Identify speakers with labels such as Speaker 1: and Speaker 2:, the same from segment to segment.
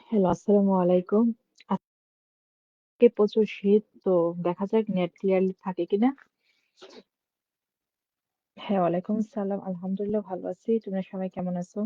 Speaker 1: Hello, আসসালামু আলাইকুম। আজকে প্রচুর শীত, তো দেখা যাক নেট ক্লিয়ারলি থাকে কিনা। হ্যাঁ, ওয়ালাইকুম আসসালাম। আলহামদুলিল্লাহ ভালো আছি। তোমরা সবাই কেমন আছো?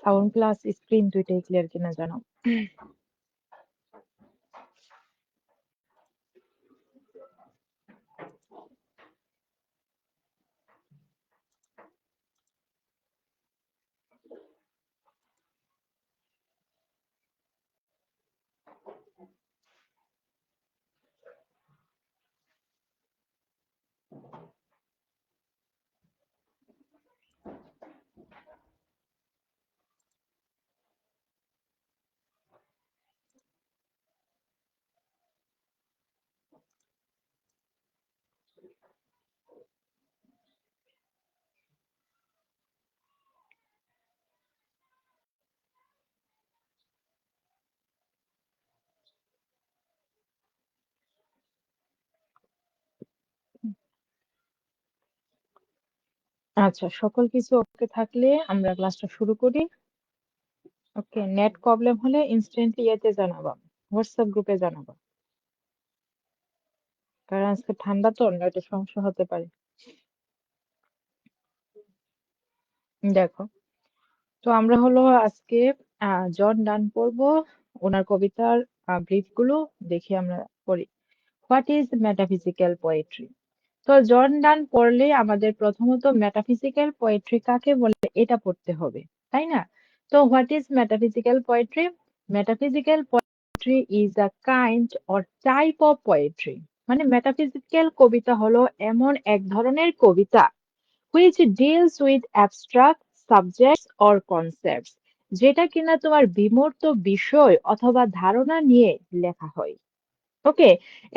Speaker 1: সাউন্ড প্লাস স্ক্রিন দুইটাই ক্লিয়ার কিনা জানাও। আচ্ছা, সকল কিছু ওকে থাকলে আমরা ক্লাসটা শুরু করি। ওকে, নেট প্রবলেম হলে ইনস্ট্যান্টলি ইয়েতে জানাবা, হোয়াটসঅ্যাপ গ্রুপে জানাবা। কারণ আজকে ঠান্ডা তো, নেটে সমস্যা হতে পারে। দেখো, তো আমরা হলো আজকে জন ডান পড়বো। ওনার কবিতার ব্রিফ গুলো দেখি আমরা পড়ি। What is metaphysical poetry? তো জন ডান পড়লে আমাদের প্রথমত মেটাফিজিক্যাল পোয়েট্রি কাকে বলে এটা পড়তে হবে, তাই না? তো what is metaphysical poetry? Metaphysical poetry is a kind or type of poetry. মানে মেটাফিজিক্যাল কবিতা হলো এমন এক ধরনের কবিতা which deals with abstract subjects or concepts, যেটা কিনা তোমার বিমূর্ত বিষয় অথবা ধারণা নিয়ে লেখা হয়। ওকে,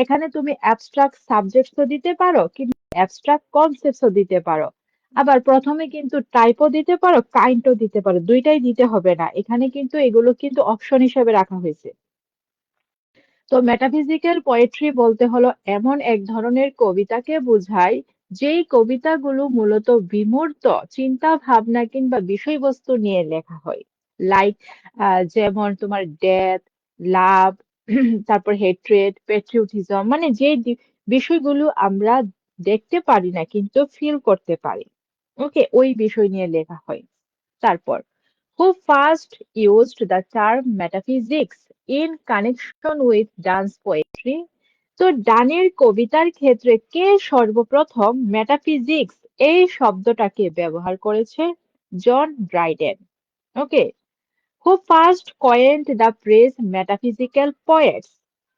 Speaker 1: এখানে তুমি অ্যাবস্ট্রাক্ট সাবজেক্টসও দিতে পারো কিন্তু অ্যাবস্ট্রাক্ট কনসেপ্টসও দিতে পারো। আবার প্রথমে কিন্তু টাইপও দিতে পারো, কাইন্ডও দিতে পারো, দুইটাই দিতে হবে না। এখানে কিন্তু এগুলো কিন্তু অপশন হিসেবে রাখা হয়েছে। তো মেটাফিজিক্যাল পোয়েট্রি বলতে হলো এমন এক ধরনের কবিতাকে বোঝায় যেই কবিতাগুলো মূলত বিমূর্ত চিন্তা ভাবনা কিংবা বিষয়বস্তু নিয়ে লেখা হয়। লাইক যেমন তোমার ডেথ, লাভ, তারপর হেট্রেড, পেট্রিয়টিজম, মানে যে বিষয়গুলো আমরা দেখতে পারি না কিন্তু ফিল করতে পারি। ওকে, ওই বিষয় নিয়ে লেখা হয়। তারপর, who first used the term metaphysics in connection with dance poetry? তো ডানের কবিতার ক্ষেত্রে কে সর্বপ্রথম মেটাফিজিক্স এই শব্দটাকে ব্যবহার করেছে? John Dryden. Okay, who first coined the phrase metaphysical poets?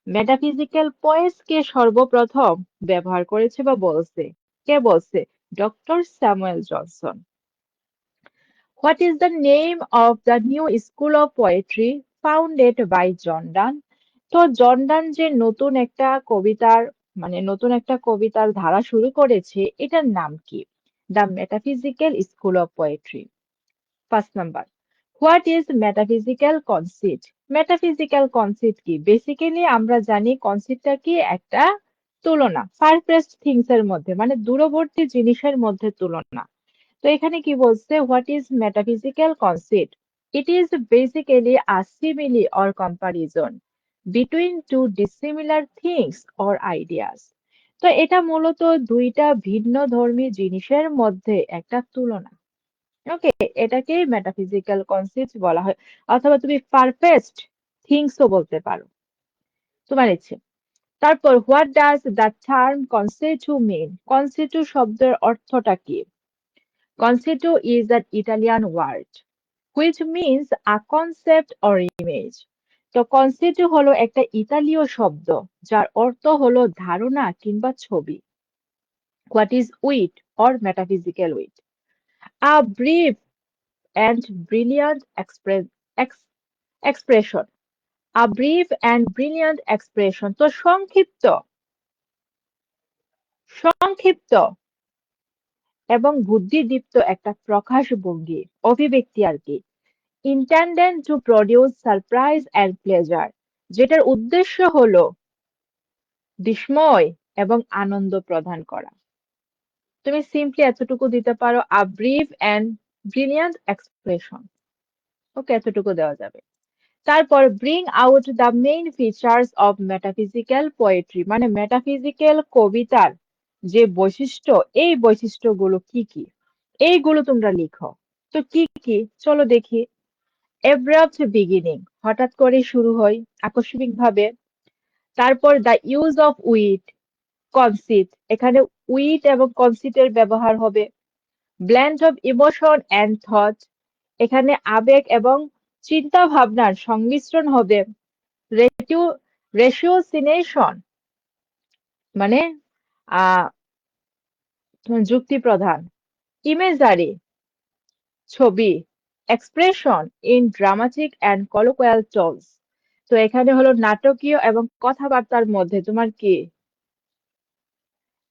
Speaker 1: Metaphysical poets কে সর্বপ্রথম ব্যবহার করেছে বা বলছে? কে বলছে? Doctor Samuel Johnson. What is the name of the new school of poetry founded by John Donne? তো জন ডান যে নতুন একটা কবিতার ধারা শুরু করেছে, এটার নাম কি? The metaphysical school of poetry. First number, what is metaphysical concept? Metaphysical concept কি? বেসিক্যালি আমরা জানি কনসিপ্টটা কি, একটা তুলনা, ফার-ফেচড থিংস এর মধ্যে, মানে দূরবর্তী জিনিসের মধ্যে তুলনা। তো এখানে কি বলছে, what is metaphysical concept? It is basically a simile or comparison between two dissimilar things or ideas. তো এটা মূলত দুইটা ভিন্ন ধর্মী জিনিসের মধ্যে একটা তুলনা। ওকে, এটাকেই মেটাফিজিক্যাল কনসেপ্ট বলা হয়, অথবা তুমি পারফেক্ট থিংসও বলতে পারো, তোমার ইচ্ছে। তারপর হোয়াট ডাজ দ্য টার্ম কনসেপ্টু মিন? কনসেপ্টু শব্দের অর্থটা কি? Concetto is an Italian word which means a concept or image. তো কনসেপ্ট হলো একটা ইতালীয় শব্দ যার অর্থ হলো ধারণা কিংবা ছবি। What is wit or metaphysical wit? A brief and brilliant expression. A brief and brilliant expression. তো সংক্ষিপ্ত এবং বুদ্ধিদীপ্ত একটা প্রকাশভঙ্গি, অভিব্যক্তি আর কি। Intended to produce surprise and pleasure, যেটার উদ্দেশ্য হলো বিস্ময় এবং আনন্দ প্রদান করা। তুমি সিম্পলি এতটুকু দিতে পারো, a brief and brilliant expression। ওকে, এতটুকু দেওয়া যাবে। তারপর bring out the main features of metaphysical poetry, মানে মেটাফিজিক্যাল কবিতার যে বৈশিষ্ট্য, এই বৈশিষ্ট্যগুলো কি কি, এইগুলো তোমরা লিখো। তো কি কি, চলো দেখি। abrupt beginning, হঠাৎ করে শুরু হয় আকস্মিকভাবে। তারপর the use of wit, conceit, এখানে উইট এবং কনসিটের ব্যবহার হবে। Blend of emotion and thought, এখানে আবেগ এবং চিন্তা ভাবনার সংমিশ্রণ হবে। রেশিওসিনেশন, মানে আহ যুক্তি প্রধান। ইমেজারি, ছবি। Expression in dramatic and colloquial tones, তো এখানে হলো নাটকীয় এবং কথাবার্তার মধ্যে তোমার কি,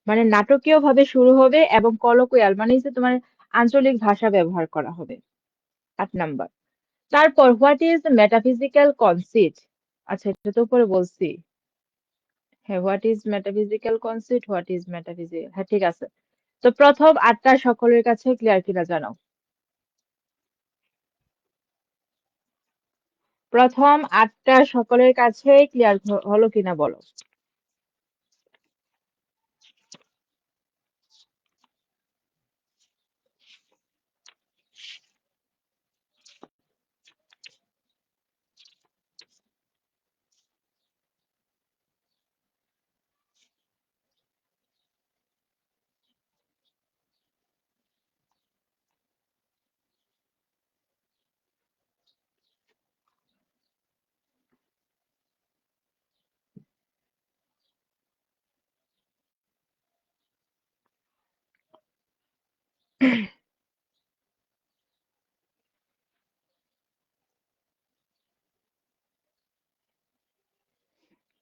Speaker 1: মানে নাটকীয় ভাবে শুরু হবে এবং কলোকুয়াল মানে হচ্ছে তোমার আঞ্চলিক ভাষা ব্যবহার করা হবে। 8 নাম্বার। তারপর হোয়াট ইজ মেটাফিজিক্যাল কনসিট? আচ্ছা, এটা তো উপরে বলছি। হ্যাঁ, what is metaphysical conceit, what is metaphysical, হ্যাঁ ঠিক আছে। তো প্রথম 8টা সকলের কাছে ক্লিয়ার কিনা জানাও। প্রথম 8টা সকলের কাছে ক্লিয়ার হলো কিনা বলো।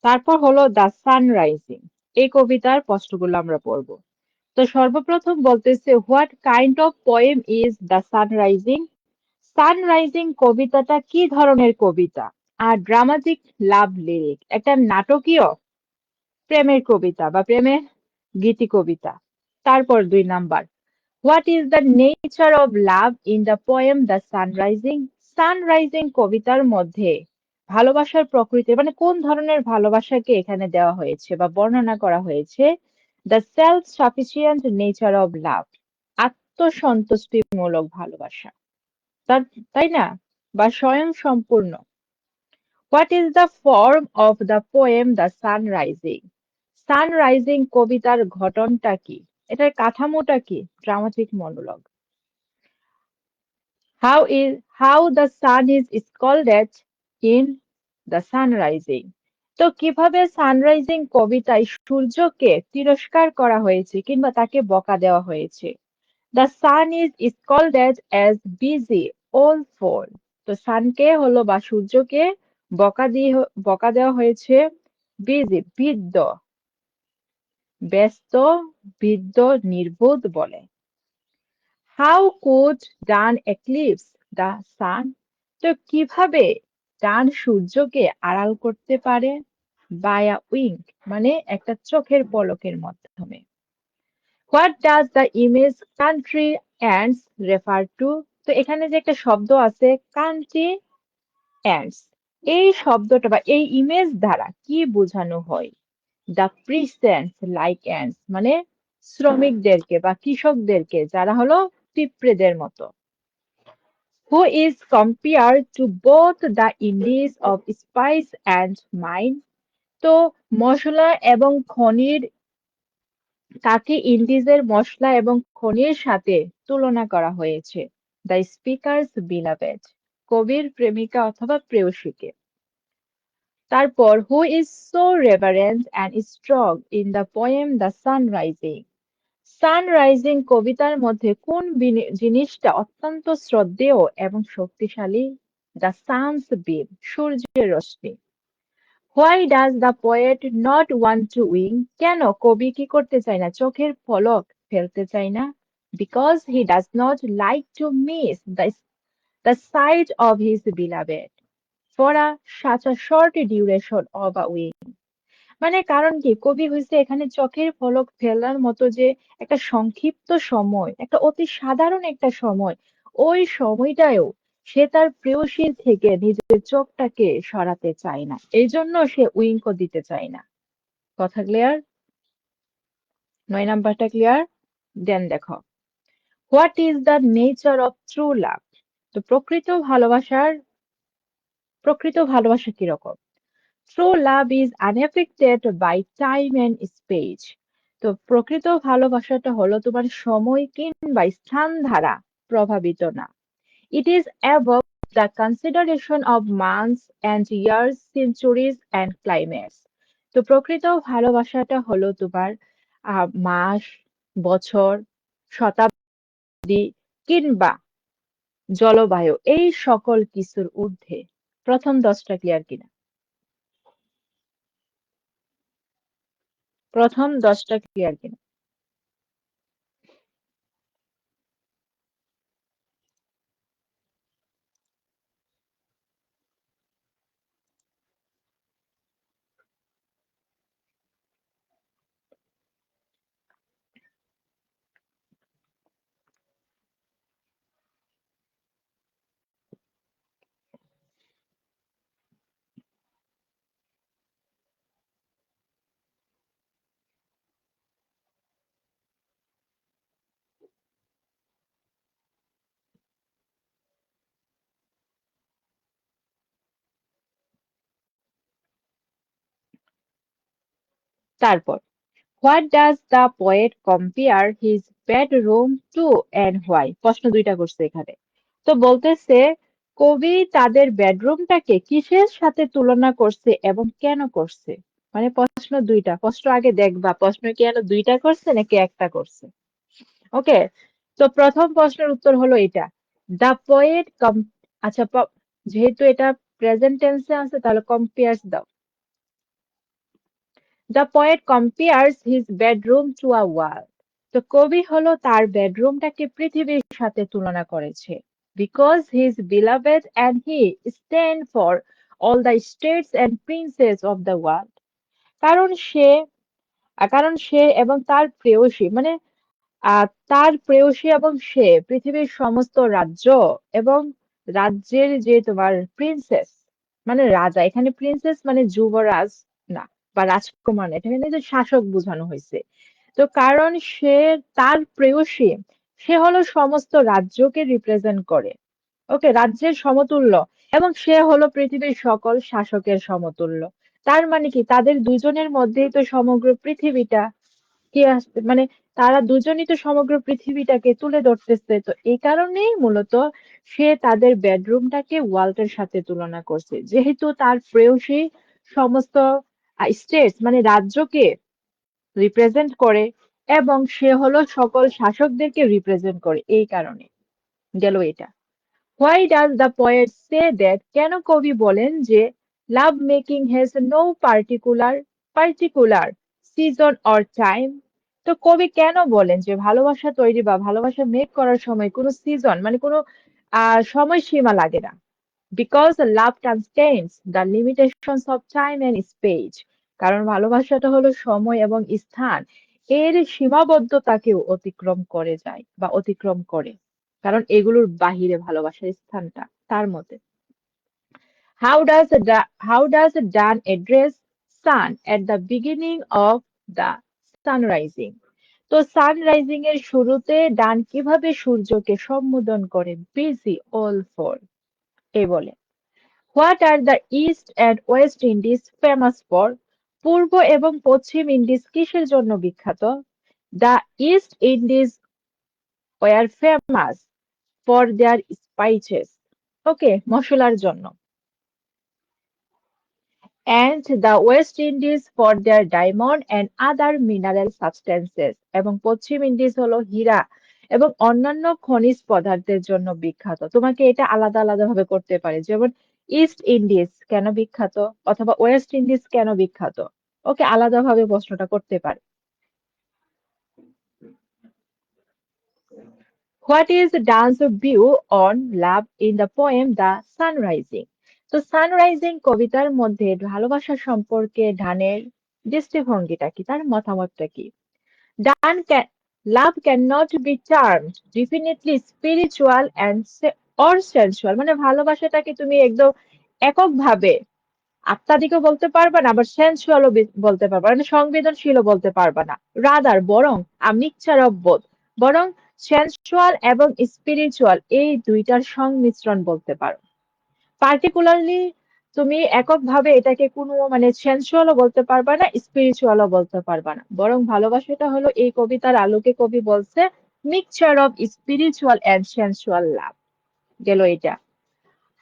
Speaker 1: তারপর হলো দ্য সানরাইজিং, এই কবিতার প্রশ্নগুলো আমরা পড়বো। তো সর্বপ্রথম বলতেছে what kind of poem is the sunrising? Sunrising কবিতাটা কি ধরনের কবিতা? আর ড্রামাটিক লাভ লিরিক, একটা নাটকীয় প্রেমের কবিতা বা প্রেমের গীতি কবিতা। তারপর 2 number, what is the nature of love in the poem the sunrising? Sunrising কবিতার মধ্যে ভালোবাসার প্রকৃতি, মানে কোন ধরনের ভালোবাসাকে এখানে দেওয়া হয়েছে বা বর্ণনা করা হয়েছে? The self sufficient nature of love, আত্মসন্তুষ্টিমূলক ভালোবাসা, তাই না, বা স্বয়ং সম্পূর্ণ। What is the form of the poem the sunrising? Sunrising কবিতার ঘটনটা কি, এটার কাঠামোটা কি? Dramatic monologue. How the sun is scolded in the sunrising? তো কিভাবে সানরাইজিং কবিতায় সূর্যকে তিরস্কার করা হয়েছে কিংবা তাকে বকা দেওয়া হয়েছে? The sun is scolded as busy, all fool. তো সানকে হলো বা সূর্যকে বকা দেওয়া হয়েছে বিজি, বিদ্য, ব্যস্ত, বিদ্য, নির্বোধ বলে। How could done eclipse the sun? তো কিভাবে ডান সূর্যকে আড়াল করতে পারে? বায়া উইঙ্ক, মানে একটা চোখের পলকের মাধ্যমে। What does the image country ants refer to? তো এখানে যে একটা শব্দ আছে কান্ট্রি অ্যান্ডস, এই শব্দটা বা এই ইমেজ দ্বারা কি বোঝানো হয়? দ্য প্রিসেন্টস লাইক অ্যান্ডস, মানে শ্রমিকদেরকে বা কৃষকদেরকে, যারা হলো পিঁপড়েদের মতো। who is compared to both the Indies of spice and mine. তো মশলা এবং খনির তাকে ইন্ডিজের মশলা এবং খনির সাথে তুলনা করা হয়েছে। দ্য স্পিকার্স বিলাভেড কবির প্রেমিকা অথবা প্রেয়সীকে। তারপর who is so reverend and strong in the poem the sunrising. Sunrising কবিতার মধ্যে কোন জিনিসটা অত্যন্ত শ্রদ্ধেয় এবং শক্তিশালী? দ্য সানস বিম সূর্যের রশ্মি। Why does the poet not want to wink কেন কবি কি করতে চায় না চোখের পলক ফেলতে চায় না? Because he does not like to miss the sight of his beloved for such a short duration of a week. মানে কারণ কি কবি হয়েছে এখানে চোখের পলক ফেলার মতো যে একটা সংক্ষিপ্ত সময় একটা অতি সাধারণ একটা সময় ওই সময়টায়ও সে তার প্রেয়সীর থেকে নিজের চোখটাকে সরাতে চায় না এই জন্য সে উইঙ্কও দিতে চায় না। কথা ক্লিয়ার? 9 নাম্বারটা ক্লিয়ার? দেন দেখো what is the nature of true love. তো প্রকৃত ভালোবাসা কিরকম? True love is unaffected by time and space. তো প্রকৃত ভালোবাসাটা হলো তোমার সময় কিংবা স্থান দ্বারা প্রভাবিত না। It is above the consideration of months and years, centuries and climates. তো প্রকৃত ভালোবাসাটা হলো তোমার মাস, বছর, শতাব্দী কিংবা জলবায়ু এই সকল কিছুর ঊর্ধ্বে। প্রথম 10টা ক্লিয়ার কিনা? প্রথম 10টা ক্লিয়ার কিনা? তারপর What does the poet compare his bedroom to and why? প্রশ্ন দুইটা করছে এখানে। তো বলতেছে কবি তাদের বেডরুমটাকে কিসের সাথে তুলনা করছে এবং কেন করছে? মানে প্রশ্ন দুইটা। প্রশ্ন আগে দেখবা প্রশ্ন কি আরো দুইটা করছে নাকি একটা করছে? ওকে। তো প্রথম প্রশ্নের উত্তর হলো এটা। দ্য পোয়েট আচ্ছা যেহেতু এটা প্রেজেন্ট টেন্সে আছে তাহলে কম্পেয়ার্স দাও। The poet compares his bedroom to a world. তো কবি হলো তার বেডরুমটাকে পৃথিবীর সাথে তুলনা করেছে। Because his beloved and he stand for all the states and princes of the world. কারণ সে কারণ সে এবং তার প্রেয়সী মানে তার প্রেয়সী এবং সে পৃথিবীর সমস্ত রাজ্য এবং রাজ্যের যে তোমার প্রিন্সেস মানে রাজা এখানে প্রিন্সেস মানে যুবরাজ না বা রাজকুমার না এখানে যে শাসক বোঝানো হয়েছে। তো কারণ সে তার প্রেয়সী সে হলো সমস্ত রাজ্যকে রিপ্রেজেন্ট করে। ওকে রাজ্যের সমতুল্য এবং সে হলো পৃথিবীর সকল শাসকের সমতুল্য। তার মানে কি তাদের দুজনের মধ্যেই তো সমগ্র পৃথিবীটা কি আসবে মানে তারা দুজনই তো সমগ্র পৃথিবীটাকে তুলে ধরতেছে তো এই কারণেই মূলত সে তাদের বেডরুমটাকে ওয়ার্ল্ডের সাথে তুলনা করছে যেহেতু তার প্রেয়সী সমস্ত স্টেটস মানে রাজ্যকে রিপ্রেজেন্ট করে এবং সে হলো সকল শাসকদেরকে রিপ্রেজেন্ট করে এই কারণে গেল এটা। Why does the poet say that কেন কবি বলেন যে love making has no particular season or time. তো কবি কেন বলেন যে ভালোবাসা তৈরি বা ভালোবাসা মেক করার সময় কোনো সিজন মানে কোনো সময়সীমা লাগে না। Because love transcends the limitations of time and space. কারণ ভালোবাসাটা হলো সময় এবং স্থান এর সীমাবদ্ধতাকেও অতিক্রম করে যায় বা অতিক্রম করে। কারণ এগুলোর বাহিরে ভালোবাসার স্থানটা তার মতে। How does Dan address sun at the beginning of the sun rising? তো সানরাইজিং এর শুরুতে ডান কিভাবে সূর্যকে সম্বোধন করে? বিজি অল ফর, এই বলে। What are the East and West Indies famous for? পূর্ব এবং পশ্চিম ইন্ডিজ কিসের জন্য বিখ্যাত? The East Indies were famous for their spices, okay, মশলার জন্য। And the West Indies for their diamond and other mineral substances, এবং পশ্চিম ইন্ডিজ হলো হীরা এবং অন্যান্য খনিজ পদার্থের জন্য বিখ্যাত। তোমাকে এটা আলাদা আলাদা ভাবে করতে পারে, যেমন ইস্ট ইন্ডিজ কেন বিখ্যাত অথবা ওয়েস্ট ইন্ডিজ কেন বিখ্যাত, ওকে, আলাদাভাবে প্রশ্নটা করতে পারে। What is Dan's view on love in the poem The Sun Rising? তো সানরাইজিং কবিতার মধ্যে ভালোবাসা সম্পর্কে ডানের দৃষ্টিভঙ্গিটা কি, তার মতামতটা কি? ডান can, love cannot be termed definitely spiritual and or sensual, মানে ভালোবাসাটাকে তুমি একদম এককভাবে আত্মাদিকও বলতে পারবা না, আবার সেন্সুয়ালও বলতে পারবা না, মানে সংবেদনশীলও বলতে পারবা না। রাদার বরং মিক্সচার অফ বোথ, বরং সেন্সুয়াল এবং স্পিরিচুয়াল এই দুইটার সংমিশ্রণ বলতে পারো। পার্টিকুলারলি তুমি এককভাবে এটাকে কোনো মানে সেন্সুয়ালও বলতে পারবা না, স্পিরিচুয়ালও বলতে পারবা না, বরং ভালোবাসাটা হলো এই কবিতার আলোকে কবি বলছে mixture of spiritual and sensual love. গেল এটা।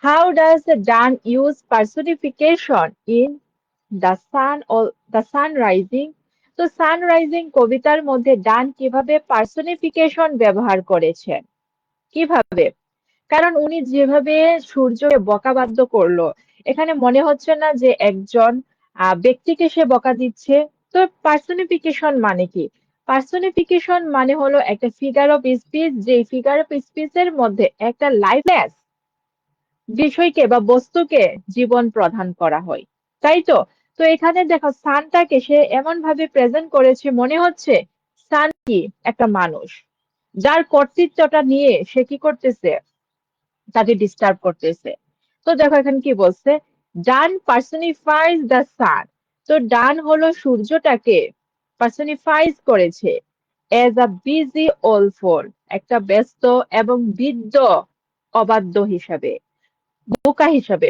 Speaker 1: How does Donne use personification in the sun rising? তো সানরাইজিং কবিতার মধ্যে ডান কিভাবে পার্সনিফিকেশন ব্যবহার করেছেন? কিভাবে? কারণ উনি যেভাবে সূর্যকে বকাবাদ্য করলো, এখানে মনে হচ্ছে না যে একজন ব্যক্তিকে সে বকা দিচ্ছে। তো পার্সনিফিকেশন মানে কি? পার্সনিফিকেশন মানে হলো একটা ফিগার অফ স্পিচ, যে ফিগার অফ স্পিচের মধ্যে একটা লাইফলেস বিষয়কে বা বস্তুকে জীবন প্রদান করা হয়, তাই তো। তো এখানে দেখো সানটাকে সে এমন ভাবে প্রেজেন্ট করেছে, মনে হচ্ছে সান কি একটা মানুষ, যার কর্তৃত্বটা নিয়ে সে কি করতেছে, তাকে ডিস্টার্ব করতেছে। তো দেখো এখানে কি বলছে, ডান পার্সনিফাইজ দ্য সান। তো ডান হলো সূর্যটাকে পার্সনিফাইজ করেছে এজ আ বিজি ওল ফোর, একটা ব্যস্ত এবং বিদ্ধ অবাধ্য হিসাবে, বোকা হিসাবে।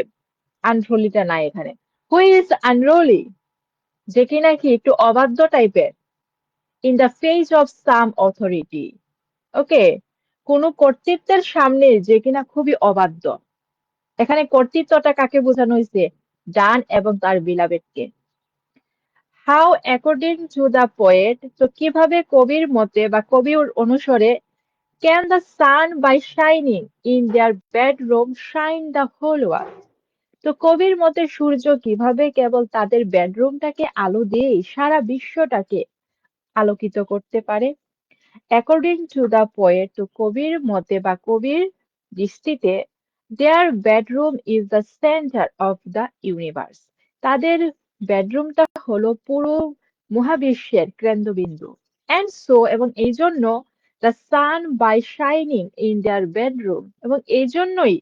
Speaker 1: আনরোলিটা নাই এখানে। হু ইজ আনরোলি, যে কি নাকি একটু অবাধ্য টাইপের। In the face of some authority, okay, কোন কর্তৃত্বের সামনে যে কিনা খুবই অবাধ্য। এখানে কর্তৃত্বটা কাকে বোঝানো হয়েছে? ডান এবং তার বিলাবেটকে। How according to the poet, তো কিভাবে কবির মতে বা কবির অনুসারে, can the sun by shining in their bedroom shine the whole world? তো কবির মতে সূর্য কিভাবে কেবল তাদের বেডরুমটাকে আলো দিয়ে সারা বিশ্বটাকে আলোকিত করতে পারে? অ্যাকর্ডিং টু দ্য পোয়েট, তো কবির মতে বা কবির দৃষ্টিতে, their bedroom is the centre of the universe. তাদের বেডরুমটা হলো পুরো মহাবিশ্বের কেন্দ্রবিন্দু। অ্যান্ড সো, এবং এই জন্য, the sun by shining in their bedroom, এবং এই জন্যই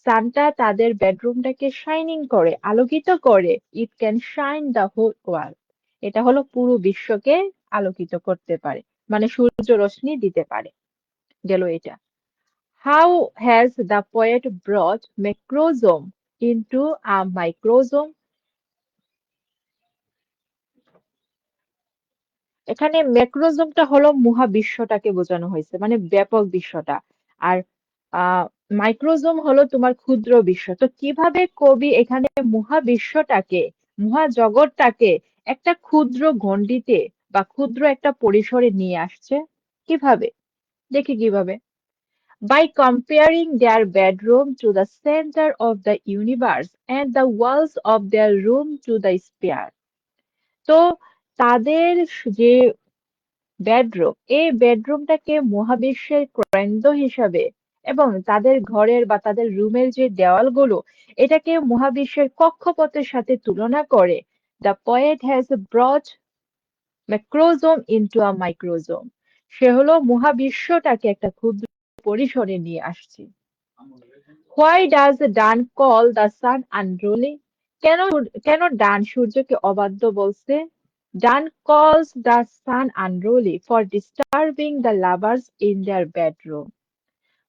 Speaker 1: সানটা তাদের বেডরুমটাকে শাইনিং করে, আলোকিত করে। It can shine the whole world, এটা হলো পুরো বিশ্বকে আলোকিত করতে পারে, মানে সূর্য রশ্মি দিতে পারে। গেল এটা। How has the poet brought macrocosm into a microcosm? এখানে ম্যাক্রোজোমটা হলো মহাবিশ্বটাকে বোঝানো হয়েছে, মানে ব্যাপক বিশ্বটা। আর মাইক্রোজোম হলো তোমার ক্ষুদ্র বিশ্ব। তো কিভাবে কবি এখানে মহাবিশ্বটাকে, মহাজগৎটাকে একটা ক্ষুদ্র গণ্ডিতে বা ক্ষুদ্র একটা পরিসরে নিয়ে আসছে? কিভাবে? দেখি কিভাবে। By comparing their bedroom to the center of the universe and the walls of their room to the sphere. তো তাদের যে বেডরুম, এই বেডরুমটাকে মহাবিশ্বের কেন্দ্র হিসাবে, এবং তাদের ঘরের বা তাদের রুমের যে দেওয়ালগুলো, এটাকে মহাবিশ্বের কক্ষপথের সাথে তুলনা করে, the poet has brought macrosome into a microsome, সে হলো মহাবিশ্বটাকে একটা ক্ষুদ্র পরিসরে নিয়ে আসছে। Why does Donne call the sun unruly? কেন কেন ডান সূর্যকে অবাধ্য বলছে? Dan calls the sun unruly for disturbing the lovers in their bedroom.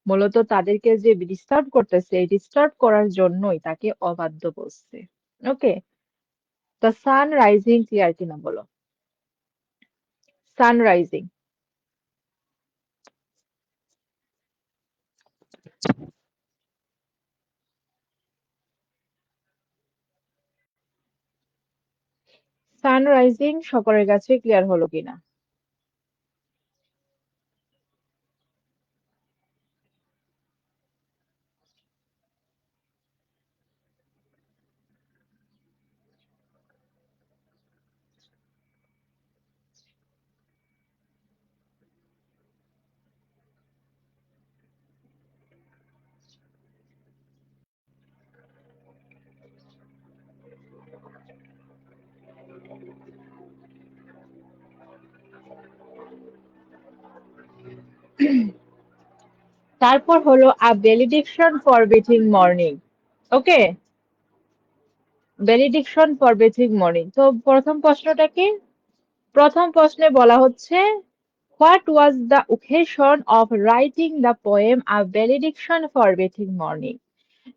Speaker 1: মূলত তাদেরকে যে ডিস্টার্ব করতেছে, এই ডিস্টার্ব করার জন্যই তাকে অবাধ্য বলছে। ওকে, দ্য সান রাইজিং ক্লিয়ার কিনা বলো? সান রাইজিং, সান রাইজিং সকলের কাছে ক্লিয়ার হলো কিনা? তারপর হলো a valediction forbidding mourning. Okay, valediction forbidding mourning. তো প্রথম প্রশ্নটা কি? প্রথম প্রশ্নে বলা হচ্ছে what was the occasion of writing the poem a valediction forbidding mourning.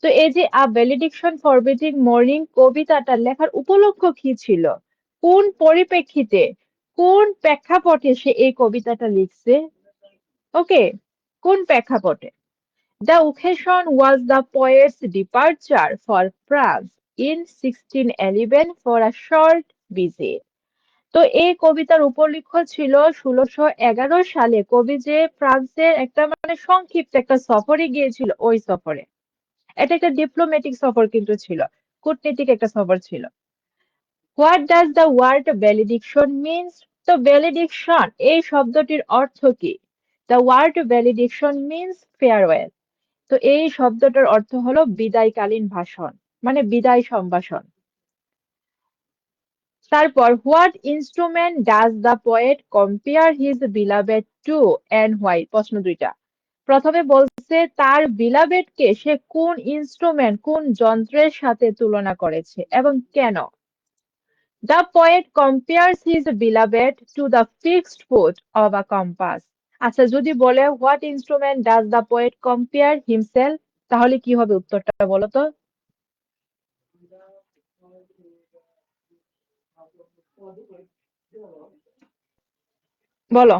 Speaker 1: তো এই যে আ বেলিডিকশন ফর বেথিং মর্নিং কবিতাটা লেখার উপলক্ষ কি ছিল? কোন পরিপ্রেক্ষিতে, কোন প্রেক্ষাপটে সে এই কবিতাটা লিখছে? ওকে, কোন প্রেক্ষাপটে? The occasion was the poet's departure for France in 1611 for a short visit. তো এই কবিতার উপলক্ষ ছিল 1611 সালে কবি যে ফ্রান্সের একটা মানে সংক্ষিপ্ত একটা সফরে গিয়েছিল, ওই সফরে। এটা একটা ডিপ্লোম্যাটিক সফর কিন্তু ছিল, কূটনীতিক একটা সফর ছিল। What does the word valediction means? তো ভ্যালিডিকশন এই শব্দটির অর্থ কি? The word valediction means farewell. তো এই শব্দটার অর্থ হলো বিদায়কালীন ভাষণ, মানে বিদায় সম্ভাষণ। তারপর what instrument does the poet compare his beloved to and why? প্রশ্ন দুইটা। প্রথমে বলছে তার বিলাভেডকে সে কোন ইনস্ট্রুমেন্ট, কোন যন্ত্রের সাথে তুলনা করেছে এবং কেন? The poet compares his beloved to the fixed foot of a compass. আচ্ছা, যদি বলে what instrument does the poet compare himself, তাহলে কি হবে উত্তরটা বলো তো? বলো।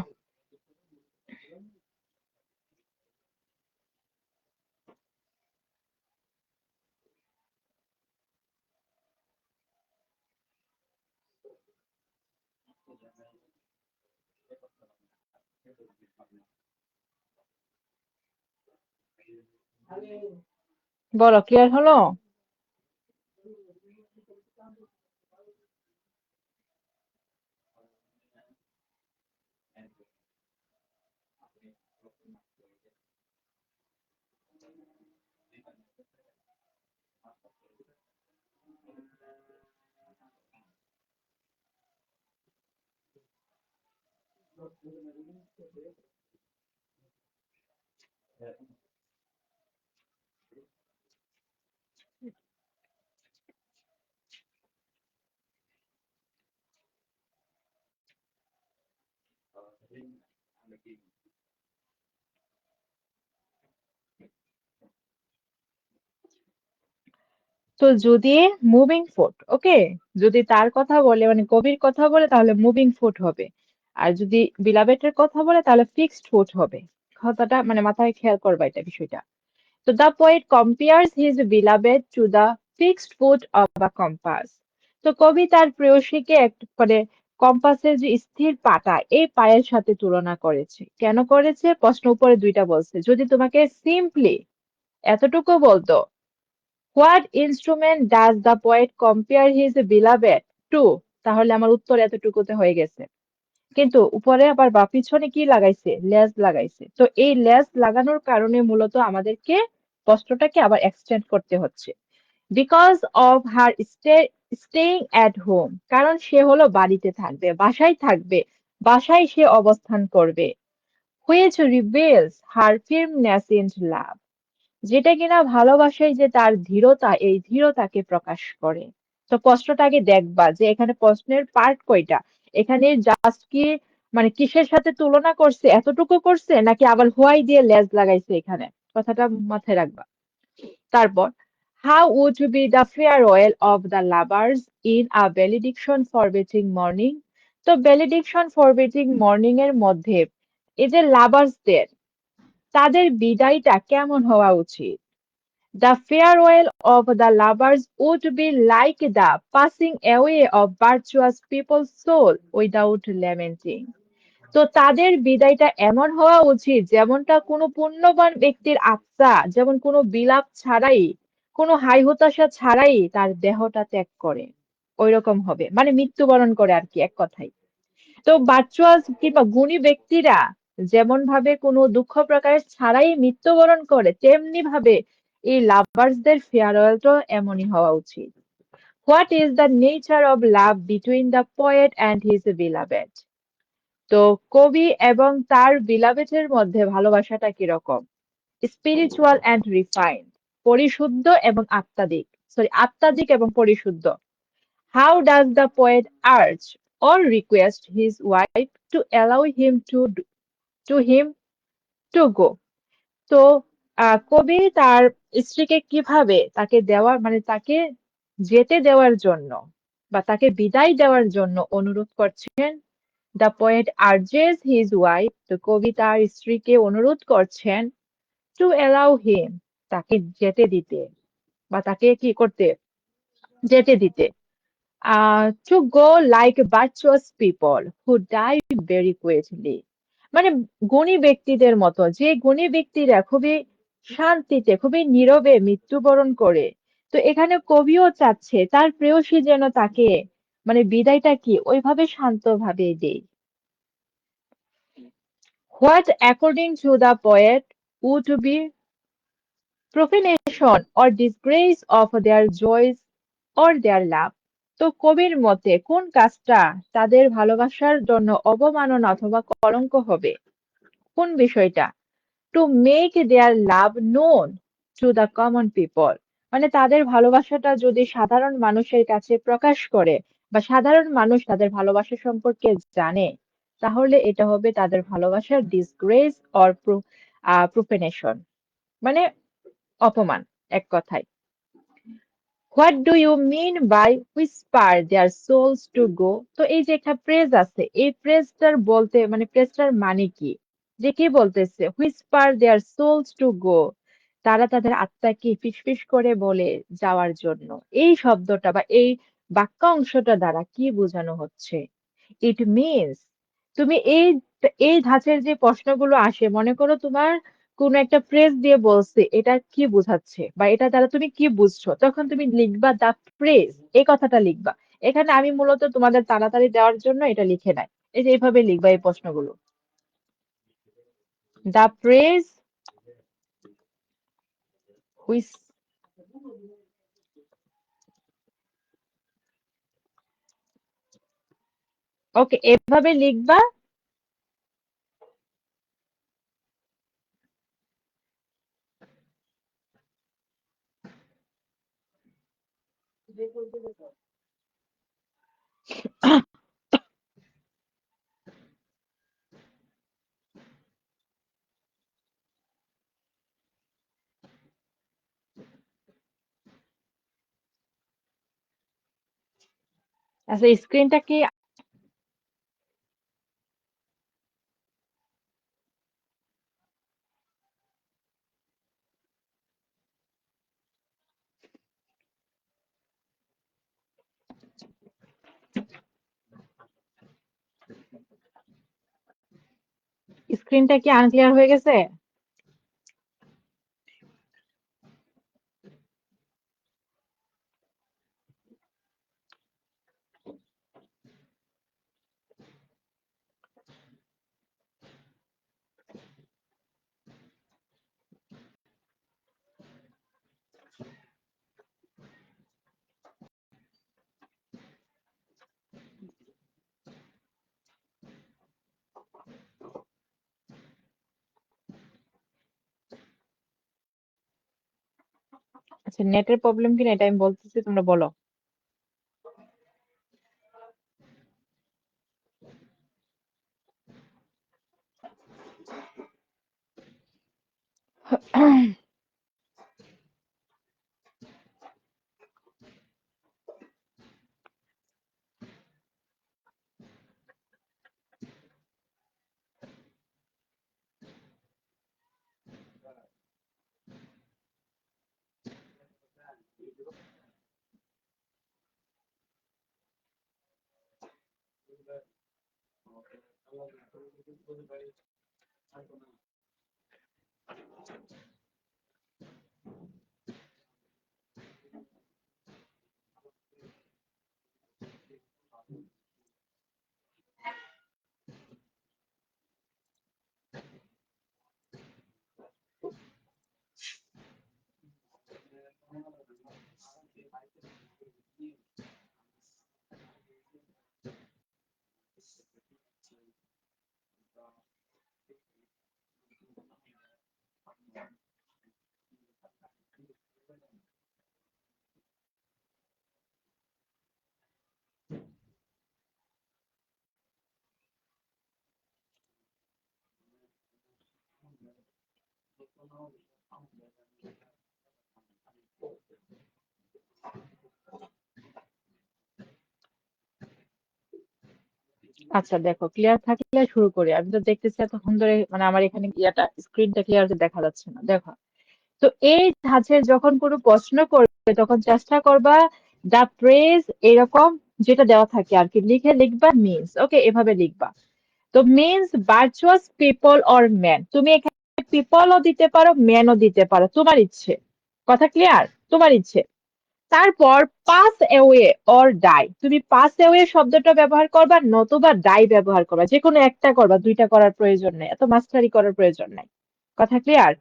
Speaker 1: বলো, ক্লিয়ার হলো? তো যদি মুভিং ফুট, ওকে, যদি তার কথা বলে মানে কবির কথা বলে তাহলে মুভিং ফুট হবে, আর যদি বিলাবেটের কথা বলে তাহলে ফিক্সড ফুট হবে। কথাটা মানে মাথায় খেয়াল করবা এটা বিষয়টা। তো the poet compares his beloved to the fixed foot of a compass. তো কবি তার প্রেয়সীকে মানে কম্পাসের যে স্থির পাটা, এই পায়ের সাথে তুলনা করেছে। কেন করেছে? প্রশ্ন উপরে দুইটা বলছে। যদি তোমাকে সিম্পলি এতটুকু বলতো what instrument does the poet compare his beloved to, তাহলে আমার উত্তর এতটুকুতে হয়ে গেছে। কিন্তু উপরে আবার বা পিছনে কি লাগাইছে? লেজ লাগাইছে। তো এই লেজ লাগানোর কারণে মূলত আমাদেরকে প্রশ্নটাকে আবার এক্সটেন্ড করতে হচ্ছে। Because of her staying at home, কারণ সে হলো বাড়িতে থাকবে, বাসায় থাকবে, বাসায় সে অবস্থান করবে। Which reveals her firmness in love, যেটা কিনা ভালোবাসায় যে তার ধীরতা, এই ধীরতাকে প্রকাশ করে। তো প্রশ্নটা আগে দেখবা যে এখানে প্রশ্নের পার্ট কয়টা। এখানে জাস্ট কি মানে কিসের সাথে তুলনা করছে, এতটুকু করছে নাকি আবার হোয়াই দিয়ে লেজ লাগাইছে, এখানে কথাটা মাথায় রাখবা। তারপর, how would be the farewell of the lovers in a benediction forbidding morning? তো benediction forbidding morning এর মধ্যে এই যে লাভার্সদের তাদের বিদায়টা কেমন হওয়া উচিত? The farewell of the lovers would be like the passing away of virtuous people's soul without lamenting. তো তাদের বিদায়টা এমন হওয়া উচিত যেমনটা কোনো পুণ্যবান ব্যক্তির আত্মা যেমন কোনো বিলাপ ছাড়াই, কোনো হাই হতাশা ছাড়াই তার দেহটা ত্যাগ করে, ওইরকম হবে, মানে মৃত্যুবরণ করে আর কি, এক কথায়। তো ভার্চুয়াস কিংবা গুণী ব্যক্তিরা যেমন ভাবে কোনো দুঃখ প্রকাশ ছাড়াই মৃত্যুবরণ করে, তেমনি ভাবে এই লাভার্সদের ফেয়ারওয়েলটা এমনই হওয়া উচিত। What is the nature of love between the poet and his beloved? তো কবি এবং তার বিলাবেটের মধ্যে ভালোবাসাটা কিরকম? স্পিরিচুয়াল অ্যান্ড রিফাইন্ড, পরিশুদ্ধ এবং আত্মাদিক, আত্মাদিক এবং পরিশুদ্ধ। How does the poet urge or request his wife to allow him to him to go? তো কবি তার স্ত্রীকে কিভাবে তাকে দেওয়ার মানে তাকে যেতে দেওয়ার জন্য বা তাকে বিদায় দেওয়ার জন্য অনুরোধ করছেন? The poet urges his wife, তো কবি তার স্ত্রীকে অনুরোধ করছেন টু অ্যালাউ হিম, তাকে যেতে দিতে বা তাকে কি করতে, যেতে দিতে, to go like virtuous people who die very quickly, মানে গুণী ব্যক্তিদের মতো, যে গুণী ব্যক্তিরা খুবই শান্তিতে খুবই নীরবে মৃত্যুবরণ করে। তো এখানে কবিও চাচ্ছে তার প্রেয়সী যেন তাকে মানে বিদায়টা কি ওইভাবে শান্তভাবে দেয়। What, according to the poet, would be profanation or disgrace of their joys or their love? তো কবির মতে কোন কাজটা তাদের ভালোবাসার জন্য অবমাননা অথবা কলঙ্ক হবে? কোন বিষয়টা? To make their love known to the common people, মানে তাদের ভালোবাসাটা যদি সাধারণ মানুষের কাছে প্রকাশ করে বা সাধারণ মানুষ তাদের ভালোবাসা সম্পর্কে জানে, তাহলে এটা হবে তাদের ভালোবাসার ডিসগ্রেস অর প্রোফেনেশন, মানে অপমান, এক কথায়। What do you mean by whisper their souls to go? তো এই যে একটা ফ্রেজ আছে, এই ফ্রেজটার বলতে মানে ফ্রেজটার মানে কি, যে কি বলতেছে whisper their souls to go, তারা তাদের আত্মাকে ফিসফিস করে বলে যাওয়ার জন্য, এই শব্দটা বা এই বাক্যাংশটা দ্বারা কি বোঝানো হচ্ছে? ইট মিনস, তুমি এই এই ধাঁচের যে প্রশ্নগুলো আসে, মনে করো তোমার কোন একটা ফ্রেজ দিয়ে বলছে এটা কি বোঝাচ্ছে বা এটা দ্বারা তুমি কি বুঝছো, তখন তুমি লিখবা দা ফ্রেজ, এই কথাটা লিখবা। এখানে আমি মূলত তোমাদের তাড়াতাড়ি দেওয়ার জন্য এটা লিখে নাই, এই যে এইভাবে লিখবা এই প্রশ্নগুলো, দা ফ্রেজ হুইস। ওকে, এভাবে লিখবা। আচ্ছা, স্ক্রিনটা কি? স্ক্রিনটা কি আনক্লিয়ার হয়ে গেছে? আচ্ছা, নেটের প্রবলেম কিনা এটা আমি বলতেছি, তোমরা বলো। আচ্ছা দেখো, ক্লিয়ার থাকলে শুরু করি। আমি তো দেখতেছি এতক্ষণ ধরে, মানে আমার এখানে ইয়াটা স্ক্রিনটা ক্লিয়ার দেখা যাচ্ছে না, দেখো। তো এই ধাঁচের যখন কোনো প্রশ্ন করবে তখন চেষ্টা করবা দা প্রেজ এরকম যেটা দেওয়া থাকে আর কি লিখে লিখবা, মিন্স ওকে, এভাবে লিখবা। তো means virtuous people or man, তুমি এখানে পিপলও দিতে পারো, ম্যানও দিতে পারো, তোমার ইচ্ছে। কথা ক্লিয়ার? তোমার ইচ্ছে। তারপর পাস অ্যাওয়ে অর ডাই, তুমি পাস অ্যাওয়ে শব্দটা ব্যবহার করবা, নতুবা ডাই ব্যবহার করবা, যে কোনো একটা করবা, দুইটা করার প্রয়োজন নেই, এত মাস্টারি করার প্রয়োজন নাই। কথা ক্লিয়ার?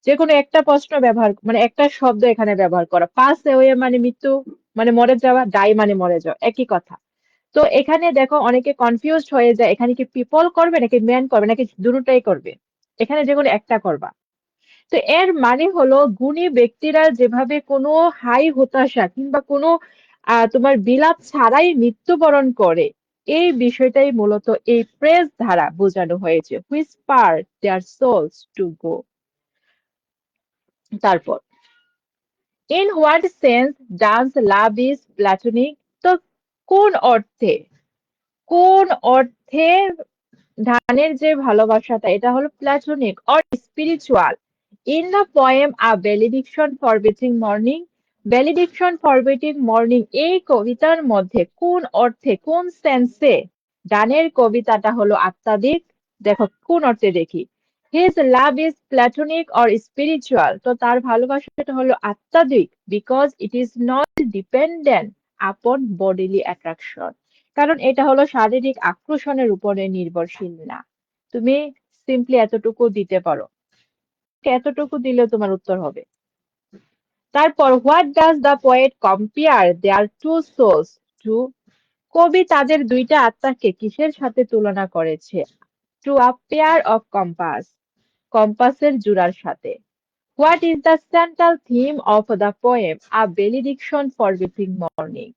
Speaker 1: যে কোনো একটা প্রশ্ন ব্যবহার, মানে একটা শব্দ এখানে ব্যবহার করা। পাস অ্যাওয়ে মানে মৃত্যু, মানে মরে যাওয়া, ডাই মানে মরে যাওয়া, একই কথা। তো এখানে দেখো অনেকে কনফিউজড হয়ে যায়, এখানে কি পিপল করবে নাকি ম্যান করবে নাকি দুটোটাই করবে। এখানে যে কোনো একটা করবা। তো এর মানে হলো গুণী ব্যক্তিরা যেভাবে কোনো হাই হতাশা কিংবা কোনো তোমার বিলাপ ছাড়াই মৃত্যুবরণ করে, এই বিষয়টাই মূলত এই প্রেস দ্বারা বোঝানো হয়েছে, whisper their souls to go. তারপর in what sense Donne's love is platonic, তো কোন অর্থে, কোন অর্থে ধানের যে ভালোবাসাটা এটা হলো platonic or spiritual. In the poem a valediction forbidding mourning, valediction forbidding mourning এই কবিতার মধ্যে কোন অর্থে, কোন সেন্সে গানের কবিতাটা হলো আত্মাদিক। দেখো কোন অর্থে দেখি, his love is platonic or spiritual, তো তার ভালোবাসাটা হলো আত্মাদিক, because it is not dependent upon bodily attraction, কারণ এটা হলো শারীরিক আকর্ষণের উপরে নির্ভরশীল না। তুমি সিম্পলি এতটুকু দিতে পারো, এতটুকু দিলে তোমার উত্তর হবে। তারপর what does the poet compare their two souls to, কবি তাদের দুইটা আত্মাকে কিসের সাথে তুলনা করেছে? To a pair of compass, কম্পাসের জোড়ার সাথে। What is the central theme of the poem a valediction forbidding mourning,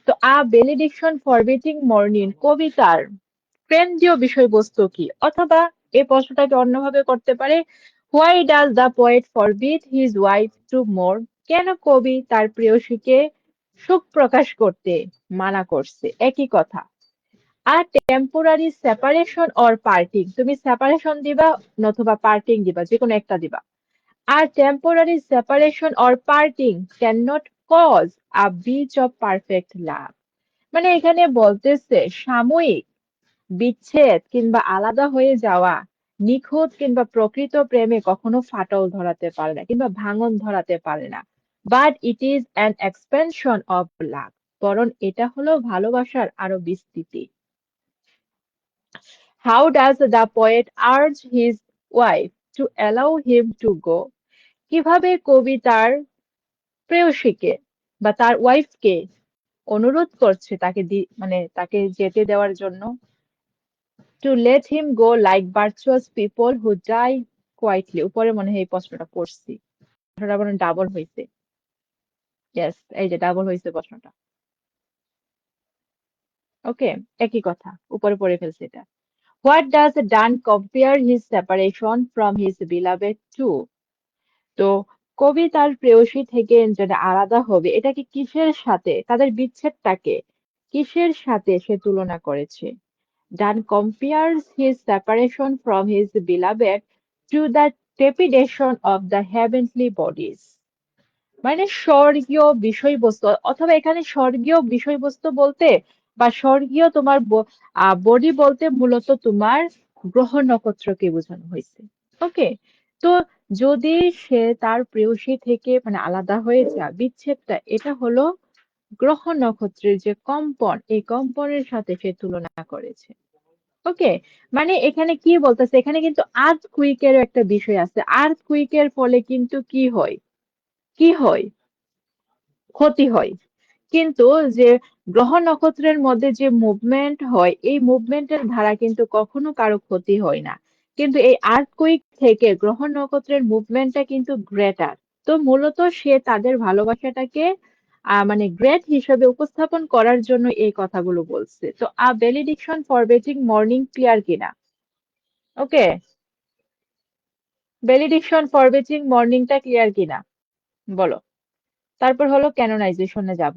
Speaker 1: তো আ বেলিডিকশন ফরবিটিং মর্নিং কবিতার কেন্দ্রীয় বিষয়বস্তু কি? অথবা এই প্রশ্নটাকে অন্যভাবে করতে পারে, why does the poet forbid his wife to mourn, কেন কবি তার প্রেয়সীকে সুখ প্রকাশ করতে মানা করছে? একই কথা। আর টেম্পোরারি সেপারেশন অর পার্টিং, তুমি সেপারেশন দিবা নতুবা পার্টিং দিবা, যে কোনো একটা দিবা। আর temporary separation or parting can not cause a breach of perfect love, মানে এখানে বলতেছে সাময়িক বিচ্ছেদ কিংবা আলাদা হয়ে যাওয়া নিখুঁত কিংবা প্রকৃত প্রেমে কখনো ফাটল ধরাতে পারে না কিংবা ভাঙন ধরাতে পারে না। But it is an expansion of love, বরং এটা হলো ভালোবাসার আরো বিস্তৃতি। How does the poet urge his wife to allow him to go, কিভাবে কবি তার প্রেয়সীকে বা তার ওয়াইফকে অনুরোধ করছে তাকে মানে তাকে যেতে দেওয়ার জন্য? To let him go like virtuous people who die quietly, উপরে মনে হয় এই প্রশ্নটা পড়ছি, প্রশ্নটা মনে ডাবল হয়েছে। ইয়েস, এই যে ডাবল হয়েছে প্রশ্নটা। ওকে, একই কথা, উপরে পড়ে ফেলছে এটা। What does Donne compare his separation from his beloved to, তো কবি তার প্রেয়সী থেকে যেটা আলাদা হবে এটাকে কিসের সাথে, তাদের বিচ্ছেদটাকে কিসের সাথে সে তুলনা করেছে? ডান compares his separation from his beloved to the trepidation of the heavenly bodies. মানে স্বর্গীয় বিষয়বস্তু, অথবা এখানে স্বর্গীয় বিষয়বস্তু বলতে বা স্বর্গীয় তোমার বডি বলতে মূলত তোমার গ্রহ নক্ষত্রকে বোঝানো হয়েছে। ওকে, তো যদি সে তার প্রেয়সী থেকে মানে আলাদা হয়ে যায়, বিচ্ছেদটা এটা হলো গ্রহ নক্ষত্রের যে কম্পন, এই কম্পনের সাথে সে তুলনা করেছে। ওকে, মানে এখানে কি বলতেছে, এখানে কিন্তু আর্থ কুইকের একটা বিষয় আছে। আর্থ কুইকের ফলে কিন্তু কি হয়, কি হয়, ক্ষতি হয়। কিন্তু যে গ্রহ নক্ষত্রের মধ্যে যে মুভমেন্ট হয়, এই মুভমেন্টের দ্বারা কিন্তু কখনো কারো ক্ষতি হয় না। কিন্তু এই আর্থকুইক থেকে গ্রহ নক্ষত্রের মুভমেন্টটা কিন্তু গ্রেটার। তো মূলত সে তাদের ভালোবাসাটাকে মানে গ্রেট হিসেবে উপস্থাপন করার জন্য এই কথাগুলো বলছে। তো ভ্যালিডিকশন ফর বেচিং মর্নিং ক্লিয়ার কিনা? ওকে, ভ্যালিডিকশন ফর বেচিং মর্নিংটা ক্লিয়ার কিনা বলো। তারপর হলো ক্যানোনাইজেশনে যাব।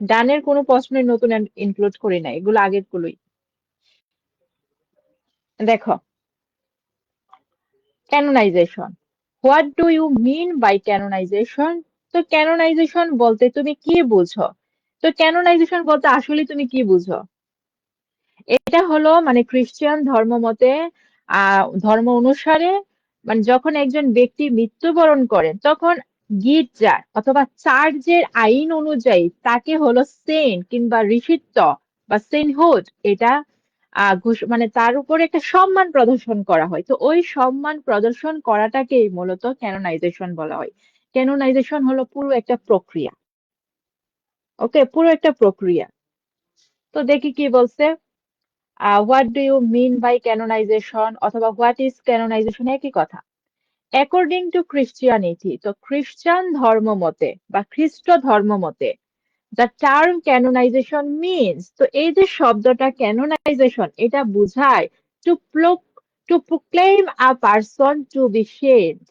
Speaker 1: ডানের কোনো প্রশ্নই নতুন ইনক্লুড করি না, এগুলো আগের গুলোই। দেখো, canonization, what do you mean by canonization? তো ক্যানোনাইজেশন বলতে তুমি কি বুঝো? তো ক্যানোনাইজেশন বলতে আসলে তুমি কি বুঝো? এটা হলো মানে খ্রিস্টান ধর্ম মতে, ধর্ম অনুসারে, মানে যখন একজন ব্যক্তি মৃত্যুবরণ করেন তখন গির্জার অথবা চার্চের আইন অনুযায়ী তাকে হলো সেন্ট কিংবা ঋষিত্ব বা সেন্টহুড, এটা মানে তার উপর একটা সম্মান প্রদর্শন করা হয়। তো ওই সম্মান প্রদর্শন করাটাকেই মূলত ক্যানোনাইজেশন বলা হয়। ক্যানোনাইজেশন হলো পুরো একটা প্রক্রিয়া। ওকে, পুরো একটা প্রক্রিয়া। তো দেখি কি বলছে। What do you mean by canonization অথবা হোয়াট ইজ ক্যানোনাইজেশন, একই কথা। অ্যাকর্ডিং টু ক্রিশ্চিয়ানিটি, তো খ্রিস্টান ধর্ম মতে বা খ্রিস্ট ধর্ম মতে, দ্য টার্ম ক্যানোনাইজেশন মিনস, তো এই যে শব্দটা ক্যানোনাইজেশন এটা বোঝায় to to proclaim a person to be saint,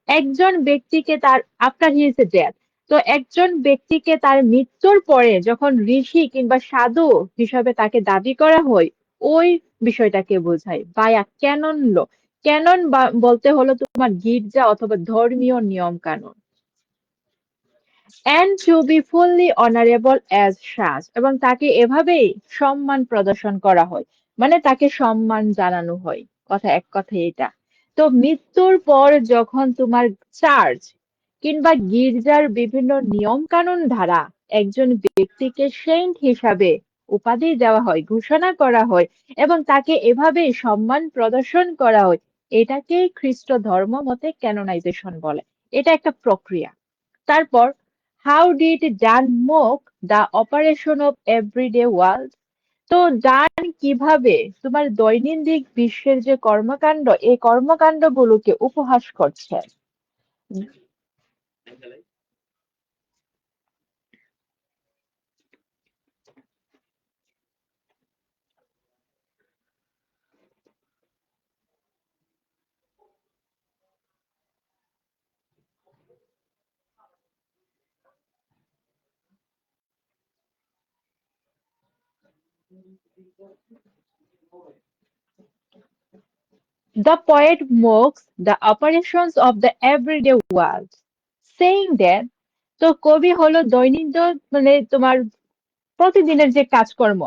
Speaker 1: একজন ব্যক্তিকে তার আফটার হিজ ডেথ, তো একজন ব্যক্তিকে তার মৃত্যুর পরে যখন ঋষি কিংবা সাধু হিসাবে তাকে দাবি করা হয়, ওই বিষয়টাকে বোঝায়। বায়া ক্যানন ল, ক্যানন বলতে হলো তোমার গির্জা অথবা ধর্মীয় নিয়ম কানুন। and to be fully honorable as such, এবং তাকে এভাবেই সম্মান প্রদর্শন করা হয়, মানে তাকে সম্মান জানানো হয়। কথা এক কথা এটা। তো মৃত্যুর পর যখন তোমার চার্চ কিংবা গির্জার বিভিন্ন নিয়ম কানুন দ্বারা একজন ব্যক্তিকে সেন্ট হিসাবে উপাধি দেওয়া হয়, ঘোষণা করা হয় এবং তাকে এভাবেই সম্মান প্রদর্শন করা হয়, এটাকেই খ্রিস্ট ধর্ম মতে ক্যানোনাইজেশন বলে। এটা একটা প্রক্রিয়া। তারপর, how did Donne mock the operation of everyday world? তো ডান কিভাবে তোমার দৈনন্দিন বিশ্বের যে কর্মকাণ্ড, এই কর্মকাণ্ডগুলোকে উপহাস করছে? The poet mocks the operations of the everyday world, saying that, তো কবি হলো দৈনন্দিন মানে তোমার প্রতিদিনের যে কাজকর্ম,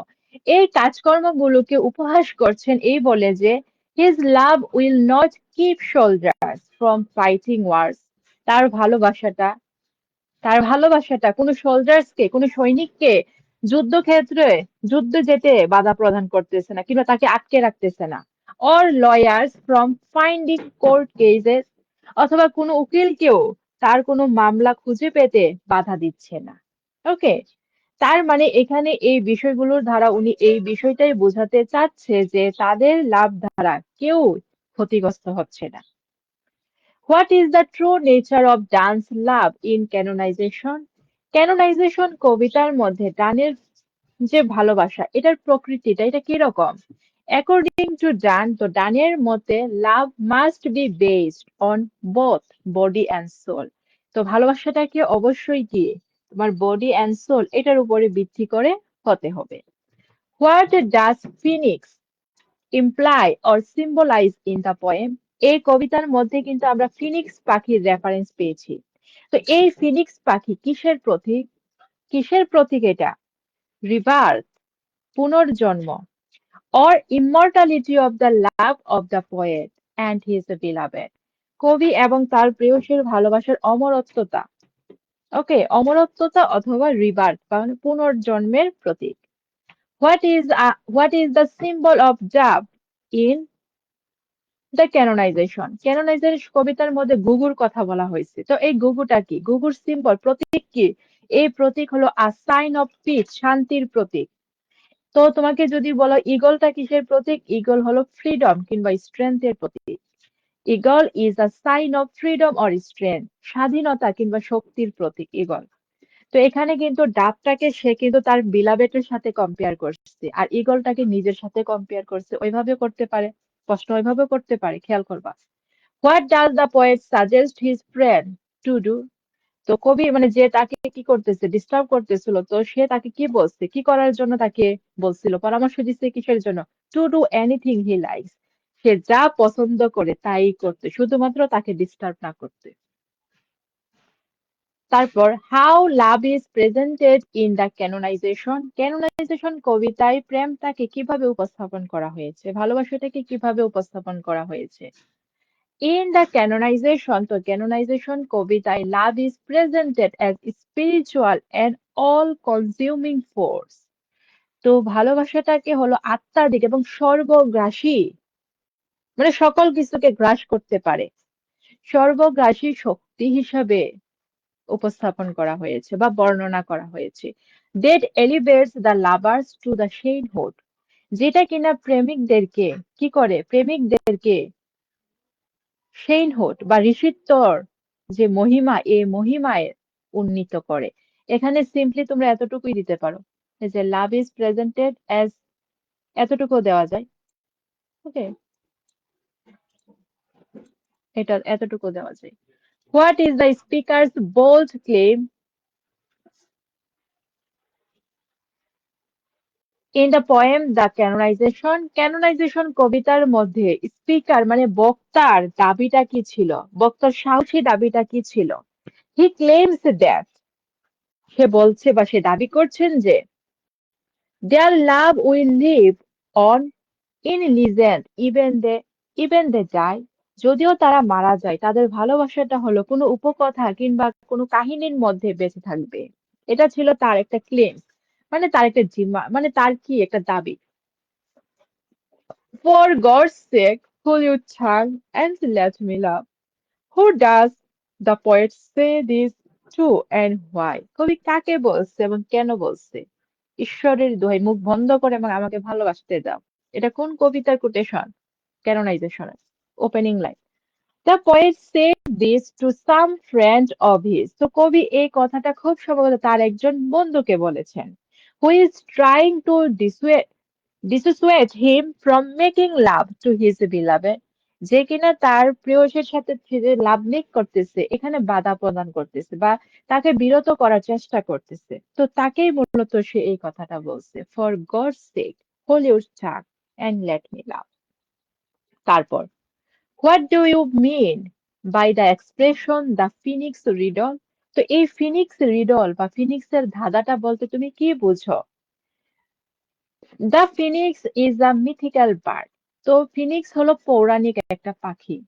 Speaker 1: এই কাজকর্মগুলোকে উপহাস করছেন এই বলে যে his love will not keep soldiers from fighting wars, তার ভালোবাসাটা, তার ভালোবাসাটা কোনো সোলজার্সকে, কোনো সৈনিককে যুদ্ধক্ষেত্রে যুদ্ধে যেতে বাধা প্রদান করতেছে না কিংবা তাকে আটকে রাখতেছে না। Or lawyers from finding court cases, অথবা কোনো উকিলকেও তার কোনো মামলা খুঁজে পেতে বাধা দিচ্ছে না। ওকে, তার মানে এখানে এই বিষয়গুলোর দ্বারা উনি এই বিষয়টাই বোঝাতে চাচ্ছে যে তাদের লাভ দ্বারা কেউ ক্ষতিগ্রস্ত হচ্ছে না। What is the true nature of Don's love in canonization? Canonization কবিতার মধ্যে ডানের যে ভালোবাসা, এটার প্রকৃতিটা এটা কিরকম? অ্যাকর্ডিং টু ডান, তো ডানের মতে love must be based on both body and soul. তো ভালোবাসাটাকে অবশ্যই কি তোমার বডি অ্যান্ড সোল এটার উপরে ভিত্তি করে হতে হবে। What does phoenix imply or symbolize in the poem? এই কবিতার মধ্যে কিন্তু আমরা ফিনিক্স পাখির রেফারেন্স পেয়েছি। তো এই ফিনিক্স পাখি কিসের প্রতীক? কিসের প্রতীক এটা? রিবার্থ, পুনর্জন্ম, or immortality of the love of the poet and his beloved, কবি এবং তার প্রেয়সীর ভালোবাসার অমরত্বতা। ওকে, অমরত্বতা অথবা রিবার্থ মানে পুনর্জন্মের প্রতীক। What is the symbol of dove in the canonization? Canonization কবিতার মধ্যে গুগুর কথা বলা হয়েছে। তো এই গুগুটা কি? গুগুর সিম্বল প্রতীক কি? এই প্রতীক হলো আ সাইন অফ পিস, শান্তির প্রতীক। তো তোমাকে যদি বলো ঈগলটা কিসের প্রতীক? ঈগল হলো ফ্রিডম কিংবা স্ট্রেংথের প্রতীক। Eagle is a sign of freedom or strength, স্বাধীনতা কিংবা শক্তির প্রতীক ঈগল। তো এখানে কিন্তু ডাবটাকে সে কিন্তু তার বিলাবেটের সাথে কম্পেয়ার করছে, আর ঈগলটাকে নিজের সাথে কম্পেয়ার করছে। ওইভাবে করতে পারে, প্রশ্ন ওইভাবে করতে পারে, খেয়াল করবা। What does the poet suggest his friend to do? তো কবি মানে যে তাকে কি করতেছে, ডিস্টার্ব করতেছিল, তো সে তাকে কি বলছে, কি করার জন্য তাকে বলছিল, পরামর্শ দিচ্ছে কিসের জন্য? To do anything he likes, সে যা পছন্দ করে তাই করতে, শুধুমাত্র তাকে ডিস্টার্ব না করতে। তারপর how love is presented in the canonization? Canonization কবিতায় প্রেমটাকে কিভাবে উপস্থাপন করা হয়েছে, ভালোবাসাটাকে কিভাবে উপস্থাপন করা হয়েছে? In the canonization, তো canonization কবিতায় love is presented as spiritual and all-consuming force. তো ভালোবাসাটাকে হলো আত্মাদিক এবং সর্বগ্রাসী, মানে সকল কিছুকে গ্রাস করতে পারে, সর্বগ্রাসী শক্তি হিসাবে উপস্থাপন করা হয়েছে বা বর্ণনা করা হয়েছে। That elevates the lovers to the sainthood, যেটা কিনা প্রেমিকদেরকে কি করে, প্রেমিকদেরকে সেইনহুড বা ঋষিত্বর যে মহিমা, এই মহিমায় উন্নীত করে। এখানে সিম্পলি তোমরা এতটুকুই দিতে পারো, এই যে লাভ ইজ প্রেজেন্টেড অ্যাজ, এতটুকু দেওয়া যায়। ওকে, এটা এতটুকু দেওয়া যায়। What is the speaker's bold claim in the poem the canonization? Canonization কবিতার মধ্যে স্পিকার মানে বক্তার দাবিটা কি ছিল, বক্তার সাহসী দাবিটা কি ছিল? হি ক্লেমস দ্যাট, সে বলছে বা সে দাবি করছেন যে their love will live on in legend even they die, যদিও তারা মারা যায় তাদের ভালোবাসাটা হলো কোনো উপকথা কিংবা কোনো কাহিনীর মধ্যে বেঁচে থাকবে। এটা ছিল তার একটা ক্লেম, মানে তার একটা জিম্মা, মানে তার কি একটা দাবি। For God's sake, hold your tongue and let me love. Who does the poet say this to and why? কবি কাকে বলছে এবং কেন বলছে? ঈশ্বরের দোহাই, মুখ বন্ধ করে এবং আমাকে ভালোবাসতে দাও। এটা কোন কবিতার কোটেশন? ক্যানোনাইজেশনের opening line. The poet said this to some friend of his, তো কবি এই কথাটা খুব সম্ভবত তার একজন বন্ধুকে বলেছেন। Who is trying to dissuade him from making love to his beloved, যে কিনা তার প্রেয়সীর সাথে সে যে লাভ করতেছে এখানে বাধা প্রদান করতেছে বা তাকে বিরত করার চেষ্টা করতেছে, তো তাকেই মূলত সে এই কথাটা বলছে। For God's sake hold your tongue and let me love. তারপর what do you mean by the expression the phoenix riddle? তো এই ফিনিক্স রিডল বা ফিনিক্সের ধাঁধাটা বলতে তুমি কি বুঝো? The Phoenix is a mythical bird, তো ফিনিক্স হলো পৌরাণিক একটা পাখি।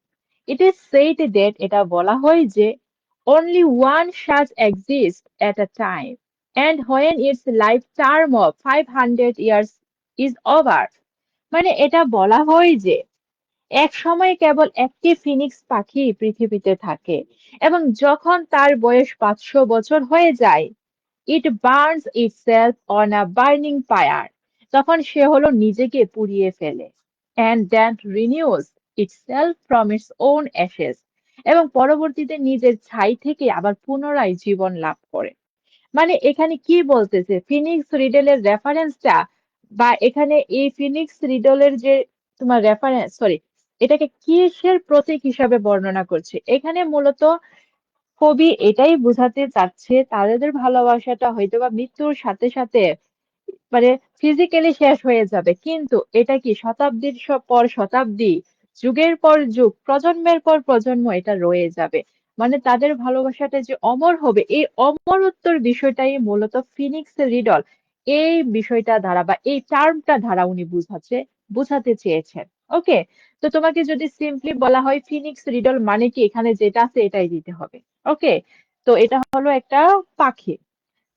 Speaker 1: ইট ইজ সেইড দ্যাট, এটা বলা হয় যে only one such exists at a time, and when its life term of 500 years is over, মানে এটা বলা হয় যে এক সময় কেবল একটি ফিনিক্স পাখি পৃথিবীতে থাকে এবং যখন তার বয়স 500 বছর হয়ে যায়, it burns itself on a burning fire, তখন সে হলো নিজেকে পুড়িয়ে ফেলে। And then renews itself from its own ashes, এবং পরবর্তীতে নিজের ছাই থেকে আবার পুনরায় জীবন লাভ করে। মানে এখানে কি বলতেছে, ফিনিক্স রিডেলের রেফারেন্সটা বা এখানে এই ফিনিক্স রিডলের যে তোমার রেফারেন্স, সরি, এটাকে কিসের প্রতীক হিসাবে বর্ণনা করছে? এখানে মূলত কবি এটাই বোঝাতে চাচ্ছে তাদের ভালোবাসাটা হয়তোবা মৃত্যুর সাথে সাথে মানে ফিজিক্যালি শেষ হয়ে যাবে, কিন্তু এটা কি শতাব্দীর পর শতাব্দী, যুগের পর যুগ, প্রজন্মের পর প্রজন্ম এটা রয়ে যাবে। মানে তাদের ভালোবাসাটা যে অমর হবে, এই অমরত্বর বিষয়টাই মূলত ফিনিক্স রিডল এই বিষয়টা দ্বারা বা এই টার্মটা দ্বারা উনি বুঝাতে চেয়েছেন। ওকে, তো তোমাকে যদি সিম্পলি বলা হয় ফিনিক্স রিডল মানে কি, এখানে যেটা আছে এটাই দিতে হবে। ওকে, তো এটা হলো একটা পাখি।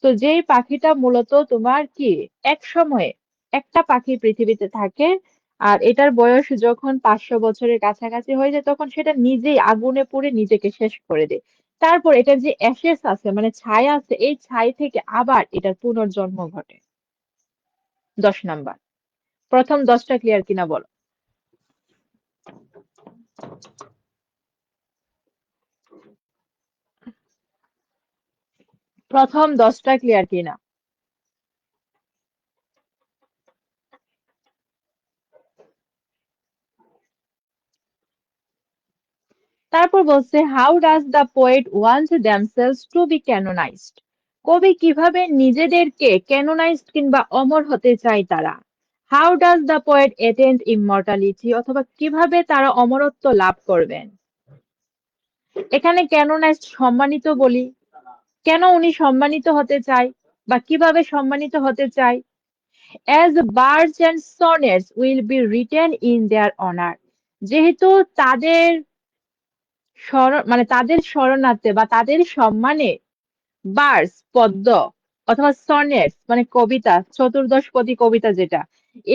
Speaker 1: তো যেই পাখিটা মূলত তোমার কি এক সময়ে একটা পাখি পৃথিবীতে থাকে, আর এটার বয়স যখন 500 বছরের কাছাকাছি হয়ে যায় তখন সেটা নিজেই আগুনে পুড়ে নিজেকে শেষ করে দেয়। তারপর এটার যে অ্যাশেস আছে মানে ছাই আছে, এই ছাই থেকে আবার এটার পুনর্জন্ম ঘটে। 10 নাম্বার। প্রথম 10টা ক্লিয়ার কিনা বলো? প্রথম 10টা ক্লিয়ার কিনা? তারপর বলছে how does the poet want themselves to be canonized. কবি কিভাবে নিজেদেরকে ক্যানোনাইজড কিংবা অমর হতে চায় তারা। How does the poet attend immortality, অথবা কিভাবে তারা অমরত্ব লাভ করবেন। এখানে ক্যানোনাইজড সম্মানিত বলি, কেন উনি সম্মানিত হতে চায় বা কিভাবে সম্মানিত হতে চায়? As bards and sonnets will be written in their honor, যেহেতু তাদের মানে তাদের স্মরণার্থে বা তাদের সম্মানে বার্স পদ্য অথবা সনেটস মানে কবিতা, চতুর্দশপদী কবিতা যেটা,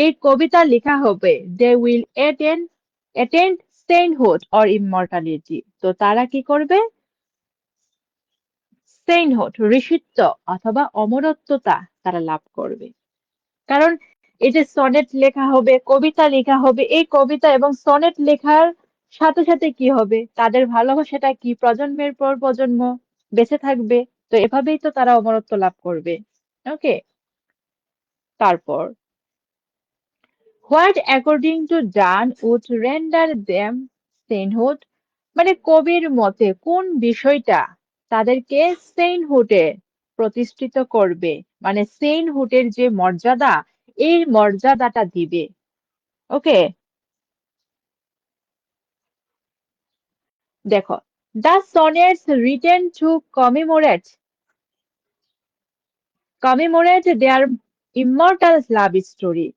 Speaker 1: এই কবিতা লেখা হবে। They will attend sainthood or immortality, তো তারা কি করবে? sainthood ঋষিত্ব অথবা অমরত্বতা তারা লাভ করবে। কারণ এই যে সনেট লেখা হবে, কবিতা লেখা হবে, এই কবিতা এবং সনেট লেখার সাথে সাথে কি হবে, তাদের ভালোবাসাটা কি প্রজন্মের পর প্রজন্ম বেঁচে থাকবে। তো এভাবেই তো তারা অমরত্ব লাভ করবে। ওকে, তারপর what according to Donne would render them sainthood, মানে কবির মতে কোন বিষয়টা তাদেরকে সেইনহুডে প্রতিষ্ঠিত করবে, মানে সেইনহুডের যে মর্যাদা, এই মর্যাদাটা দিবে। ওকে, দেখো, the sonnets written to commemorate their immortal love story.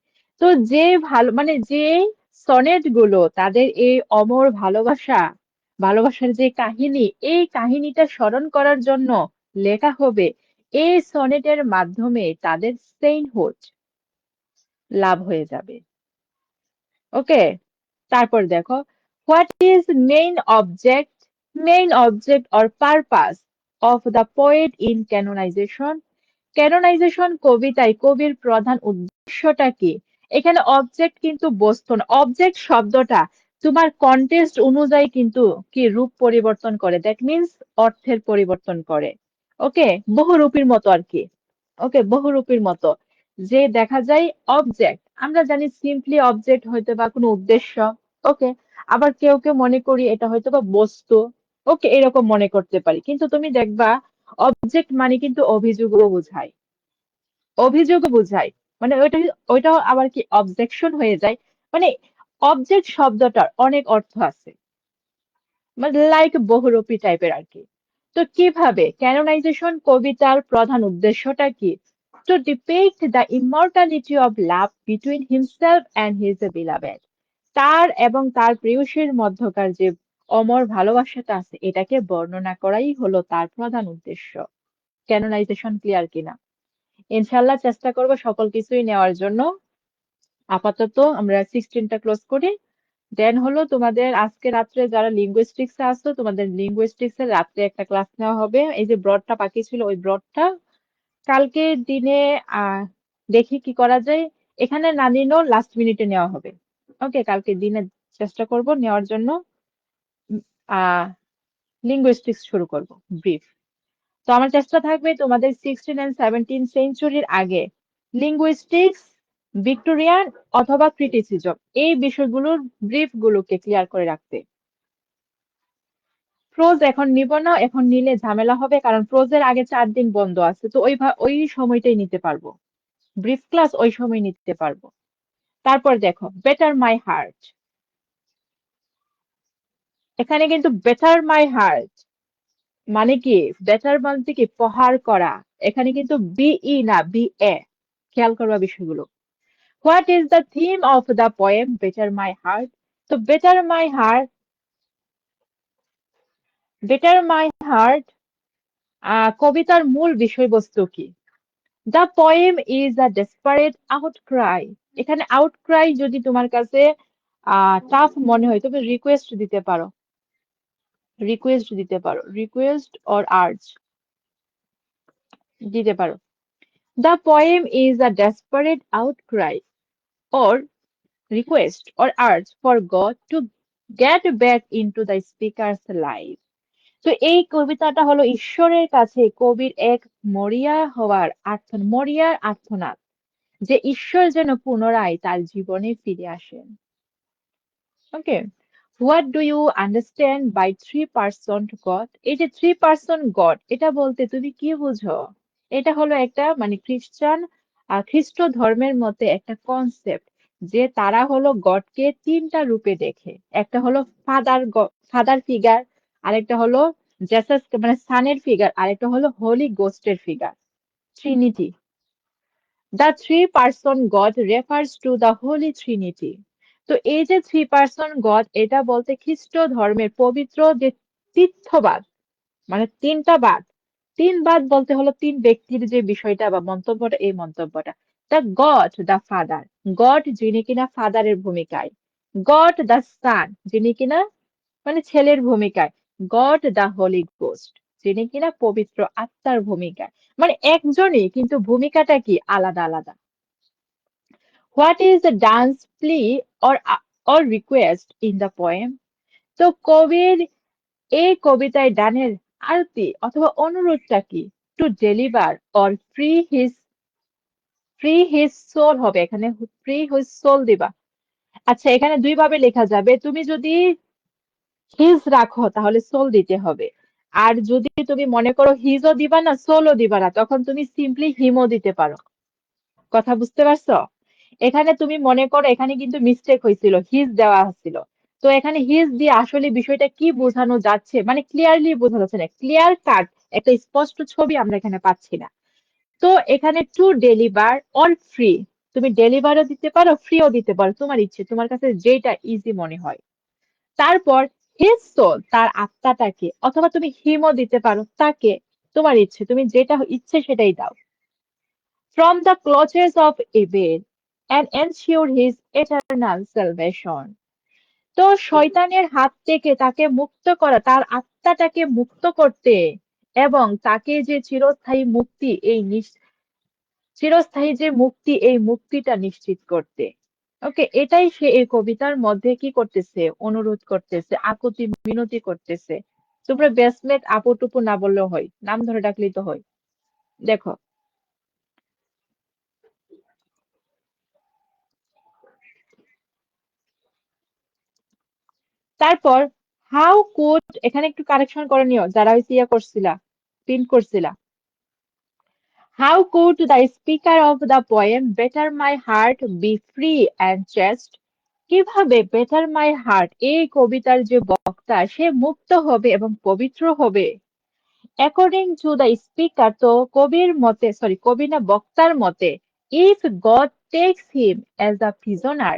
Speaker 1: তো যে ভালো মানে যে সনেট গুলো তাদের এই অমর ভালোবাসার যে কাহিনী, এই কাহিনীটা স্মরণ করার জন্য লেখা হবে, এই সনেটের মাধ্যমে তাদের সেইনহুড লাভ হয়ে যাবে। ওকে, তারপর দেখো, what is main object or purpose of the poet in canonization. Canonization কবিতায় কবির প্রধান উদ্দেশ্যটা কি? এখানে অবজেক্ট কিন্তু বস্তু না, অবজেক্ট শব্দটা তোমার কন্টেক্সট অনুযায়ী কিন্তু কি রূপ পরিবর্তন করে, দ্যাট মিনস অর্থের পরিবর্তন করে। ওকে, বহুরূপীর মতো আর কি। ওকে, বহুরূপীর মতো। যে দেখা যায় অবজেক্ট, আমরা জানি সিম্পলি অবজেক্ট হয়তো বা কোনো উদ্দেশ্য। ওকে, আবার কেউ কেউ মনে করি এটা হয়তো বা বস্তু। ওকে, এরকম মনে করতে পারি, কিন্তু তুমি দেখবা অবজেক্ট মানে কিন্তু অভিযোগও বোঝায়, মানে ওইটাও আবার কি অবজেকশন হয়ে যায়। মানে অবজেক্ট শব্দটার অনেক অর্থ আছে, মানে লাইক বহুরূপী টাইপের আর কি। তো কিভাবে ক্যানোনাইজেশন কবিতার প্রধান উদ্দেশ্যটা কি? To depict the immortality of love between himself and his beloved, তার এবং তার প্রেয়সীর মধ্যকার যে অমর ভালোবাসাটা আছে এটাকে বর্ণনা করাই হলো তার প্রধান উদ্দেশ্য। ক্যানোনাইজেশন ক্লিয়ার কিনা? ইনশাল্লাহ চেষ্টা করবো সকল কিছুই নেওয়ার জন্য। আপাতত আমরা 16টা ক্লোজ করি। দেন হলো তোমাদের আজকে রাত্রে যারা লিঙ্গুইস্টিক্স আসছো, তোমাদের লিঙ্গুইস্টিক্স এর রাত্রে একটা ক্লাস নেওয়া হবে। এই যে ব্রডটা বাকি ছিল ওই ব্রডটা কালকে দিনে দেখি কি করা যায়, এখানে না নিলেও লাস্ট মিনিটে নেওয়া হবে। ওকে, কালকে দিনে চেষ্টা করব নেওয়ার জন্য। আহ লিঙ্গুইস্টিক্স শুরু করব, ব্রিফ। তো আমার চেষ্টা থাকবে তোমাদের 16 এন্ড 17 সেঞ্চুরির আগে লিঙ্গুইস্টিক্স ভিক্টোরিয়ান অথবা ক্রিটিসিজম, এই বিষয়গুলোর ব্রিফ গুলোকে ক্লিয়ার করে রাখতে। ফ্রোজ এখন নিব না, এখন নিলে ঝামেলা হবে, কারণ ফ্রোজের আগে 4 দিন বন্ধ আছে, তো ওই সময়টাই নিতে পারবো। ব্রিফ ক্লাস ওই সময় নিতে পারবো। তারপর দেখো বেটার মাই হার্ট, এখানে কিন্তু বেটার মাই হার্ট মানে কি, বেটার বলতে কি প্রহার করা, এখানে কিন্তু বিই না বি এ, খেয়াল করবা বিষয়গুলো। What is the theme of the poem batter my heart? তো বেটার মাই হার্ট কবিতার মূল বিষয়বস্তু কি? The poem is a desperate outcry. এখানে আউটক্রাই যদি তোমার কাছে টাফ মনে হয়, তুমি রিকোয়েস্ট অর আর্জ দিতে পারো। The poem is a desperate outcry or request or urge for God to get back into the speaker's life. তো এই কবিতাটা হলো ঈশ্বরের কাছে কবির এক মরিয়ার আর্তনাদ, যে ঈশ্বর যেন পুনরায় তার জীবনে ফিরে আসেন। Okay, what do you understand by three person God? এই যে থ্রি পার্সন গড, এটা বলতে তুমি কি বুঝো? এটা হলো একটা মানে খ্রিস্ট ধর্মের মধ্যে একটা কনসেপ্ট, যে তারা হলো গডকে 3টা রূপে দেখে। একটা হলো ফাদার ফিগার, আরেকটা হলো জেসাস মানে সানের ফিগার, আরেকটা হলো হোলি গোস্টের ফিগার, trinity. The three-person God refers to the Holy Trinity. তো এই যে থ্রি পার্সন গড, এটা বলতে খ্রিস্ট ধর্মের পবিত্র যে তীর্থবাদ, মানে 3টা বাদ, 3 বাদ বলতে হলো 3 ব্যক্তির যে বিষয়টা বা মন্তব্যটা, এই মন্তব্যটা। The God the father, God যিনি কিনা ফাদারের ভূমিকায়, গড দ্য সান যিনি কিনা মানে ছেলের ভূমিকায়, গড দ্য হোলি গোস্ট যিনি কিনা পবিত্র আত্মার ভূমিকায়। মানে একজনই, কিন্তু ভূমিকাটা কি আলাদা আলাদা। What is the Donne's plea or request in the poem? তো কবির এই কবিতায় ডানের আরতি অথবা অনুরোধটা কি? To deliver or free his soul হবে এখানে, ফ্রি হিজ সোল দিবা। আচ্ছা, এখানে 2 ভাবে লেখা যাবে, তুমি যদি হিজ রাখো তাহলে সোল দিতে হবে, আর যদি তুমি মনে করো হিজও দিবা না সোলও দিবা না, তখন তুমি সিম্পলি হিমও দিতে পারো। কথা বুঝতে পারছো? এখানে তুমি মনে করো এখানে কিন্তু মিস্টেক হয়েছিল, হিজ দেওয়া হচ্ছিল, তো এখানে হিজ দিয়ে আসলে বিষয়টা কি বোঝানো যাচ্ছে মানে ক্লিয়ারলি বোঝা যাচ্ছে না, ক্লিয়ার কাট একটা স্পষ্ট ছবি আমরা এখানে পাচ্ছি না। তো এখানে টু ডেলিভার অর ফ্রি, তুমি ডেলিভারও দিতে পারো ফ্রিও দিতে পারো, তোমার ইচ্ছে, তোমার কাছে যেটা ইজি মনে হয়। তারপর হিজ সোল, তার আত্মাটাকে, অথবা তুমি হিমও দিতে পারো তাকে, তোমার ইচ্ছে, তুমি যেটা ইচ্ছে সেটাই দাও। From the clutches of evil and ensure his eternal salvation. তো শয়তানের হাত থেকে তাকে মুক্ত করা, তার আত্মাটাকে মুক্ত করতে, এবং তাকে যে চিরস্থায়ী যে মুক্তি, এই মুক্তিটা নিশ্চিত করতে। ওকে, এটাই সে এই কবিতার মধ্যে কি করতেছে, অনুরোধ করতেছে, আকুতি মিনতি করতেছে। তোমরা বেসমেট আপু টুপু না বললেও হয়, নাম ধরে ডাকলেই তো হয়। দেখো তারপর হাউ কুড, এখানে একটু কারেকশন করে নিও যারা হইছে ইয়া করছিলা, প্রিন্ট করছিলা। How could the speaker of the poem batter my heart be free and chaste? কিভাবে বেটার মাই হার্ট, এই কবিতার যে বক্তা সে মুক্ত হবে এবং পবিত্র হবে? অ্যাকর্ডিং টু দ্য স্পিকার, তো কবি না বক্তার মতে, if god tax him as a prisoner,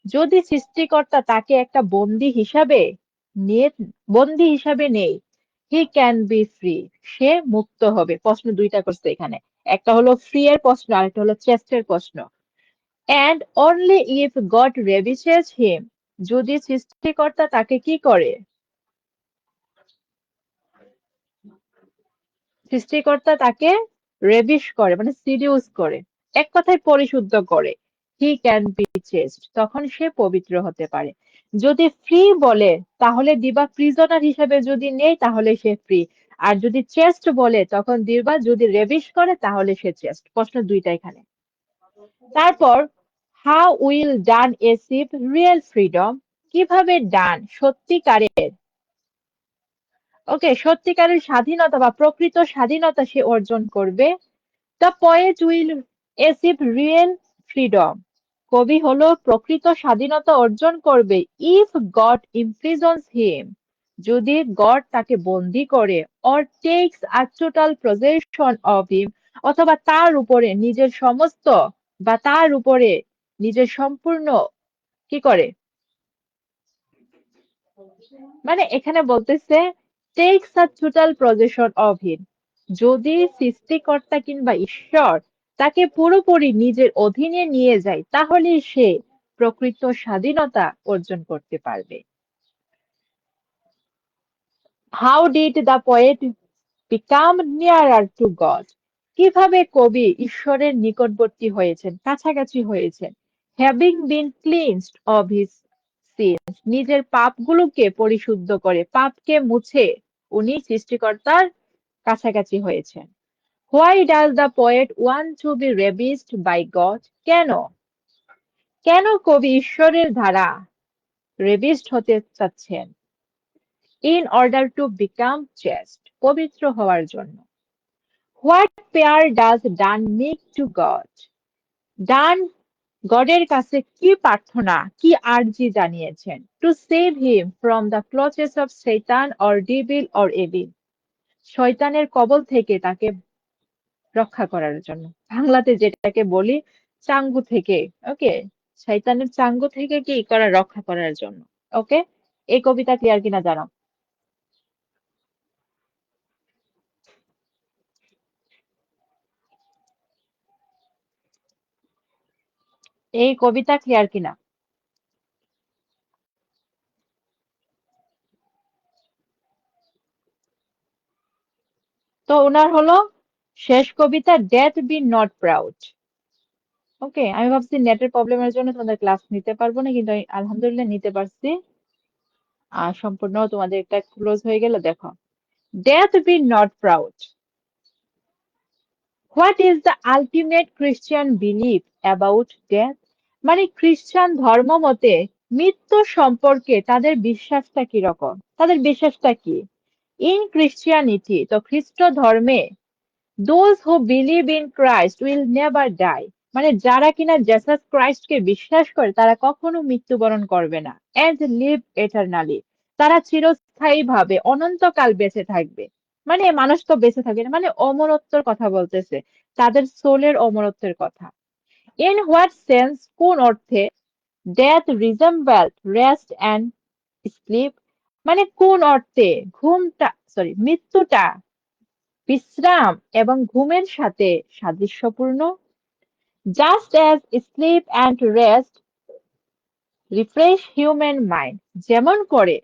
Speaker 1: যদি সৃষ্টিকর্তা তাকে একটা নিয়ে বন্দি হিসাবে নেই, হি ক্যান বি ফ্রি, সে মুক্ত হবে। প্রশ্ন 2টা করছে এখানে, একটা হলো ফ্রি এর প্রশ্ন, আরেকটা হলো চেস্টের প্রশ্ন। অ্যান্ড অনলি ইফ গড রেভিশেস হিম, যদি সৃষ্টিকর্তা তাকে কি করে, সৃষ্টিকর্তা তাকে রেবিশ করে মানে সিডিউস করে, এক কথায় পরিশুদ্ধ করে, হি ক্যান বি চেস্ট, তখন সে পবিত্র হতে পারে। যদি ফ্রি বলে তাহলে দিবা প্রিজনার হিসেবে, যদি নেই তাহলে সে ফ্রি, আর যদি চেস্ট বলে তখন দিবা যদি রেবিশ করে তাহলে সে চেস্ট। প্রশ্ন 2টা এখানে। তারপর how will done achieve real freedom? কিভাবে ডান সত্যিকারের সত্যিকারের স্বাধীনতা বা প্রকৃত স্বাধীনতা সে অর্জন করবে? The poet will achieve real freedom. কবি হলো প্রকৃত স্বাধীনতা অর্জন করবে ইফ গড ইমপ্রিজনস হিম, যদি গড তাকে বন্দি করে, or tax a total possession of him, অথবা তার উপরে নিজের সমস্ত বা তার উপরে নিজের সম্পূর্ণ কি করে, মানে এখানে বলতেছে tax a total possession of him, যদি সৃষ্টিকর্তা কিংবা ঈশ্বর তাকে পুরোপুরি নিজের অধীনে নিয়ে যায় তাহলে সে প্রকৃত স্বাধীনতা অর্জন করতে পারবে। How did the poet become nearer to God? কিভাবে কবি ঈশ্বরের নিকটবর্তী হয়েছেন, কাছাকাছি হয়েছেন? Having been cleansed of his sins, নিজের পাপগুলোকে পরিশুদ্ধ করে, পাপকে মুছে উনি সৃষ্টিকর্তার কাছাকাছি হয়েছেন। Why does the poet want to be ravished by God? কেন কেন কবি ঈশ্বরের দ্বারা রেভিসড হতে চাচ্ছেন? In order to become chaste, পবিত্র হওয়ার জন্য। What prayer does Donne make to God? Donne গডের কাছে কি প্রার্থনা, কি আর্জি জানিয়েছেন? To save him from the clutches of শৈতান অর ডিভিল অর এভিল, শয়তানের কবল থেকে তাকে রক্ষা করার জন্য, বাংলাতে যেটাকে বলি চাঙ্গু থেকে। ওকে, শয়তানের চাঙ্গু থেকে কি করা, রক্ষা করার জন্য। ওকে, এই কবিতা ক্লিয়ার কিনা জানাও। এই কবিতা ক্লিয়ার কিনা? তো ওনার হলো শেষ কবিতা ডেথ বি নট প্রাউড। ওকে, আমি ভাবছি নেটের প্রবলেমের জন্য তোমাদের ক্লাস নিতে পারবো না, কিন্তু আমি আলহামদুলিল্লাহ নিতে পারছি। আর সম্পূর্ণ তোমাদের এটা ক্লোজ হয়ে গেল, দেখো। Death be not proud, what is the ultimate Christian belief about death? মানে খ্রিস্টান ধর্ম মতে মৃত্যু সম্পর্কে তাদের বিশ্বাসটা কি রকম, তাদের বিশ্বাসটা কি? ইন ক্রিশ্চিয়ানিটি, তো খ্রিস্ট ধর্মে those who believe in Christ will never die, মানে যারা কিনা জেসাস ক্রাইস্টকে বিশ্বাস করে তারা কখনো মৃত্যুবরণ করবে না। and live eternally, তারা চিরস্থায়ী ভাবে অনন্তকাল বেঁচে থাকবে। মানে মানুষ তো বেঁচে থাকবে না, মানে অমরত্বের কথা বলতেছে, তাদের সোলের অমরত্বের কথা। in what sense, কোন অর্থে death resembled rest and sleep, মানে কোন অর্থে মৃত্যুটা বিশ্রাম এবং ঘুমের সাথে সাদৃশ্যপূর্ণ? Just as sleep and rest refresh human mind, যেমন করে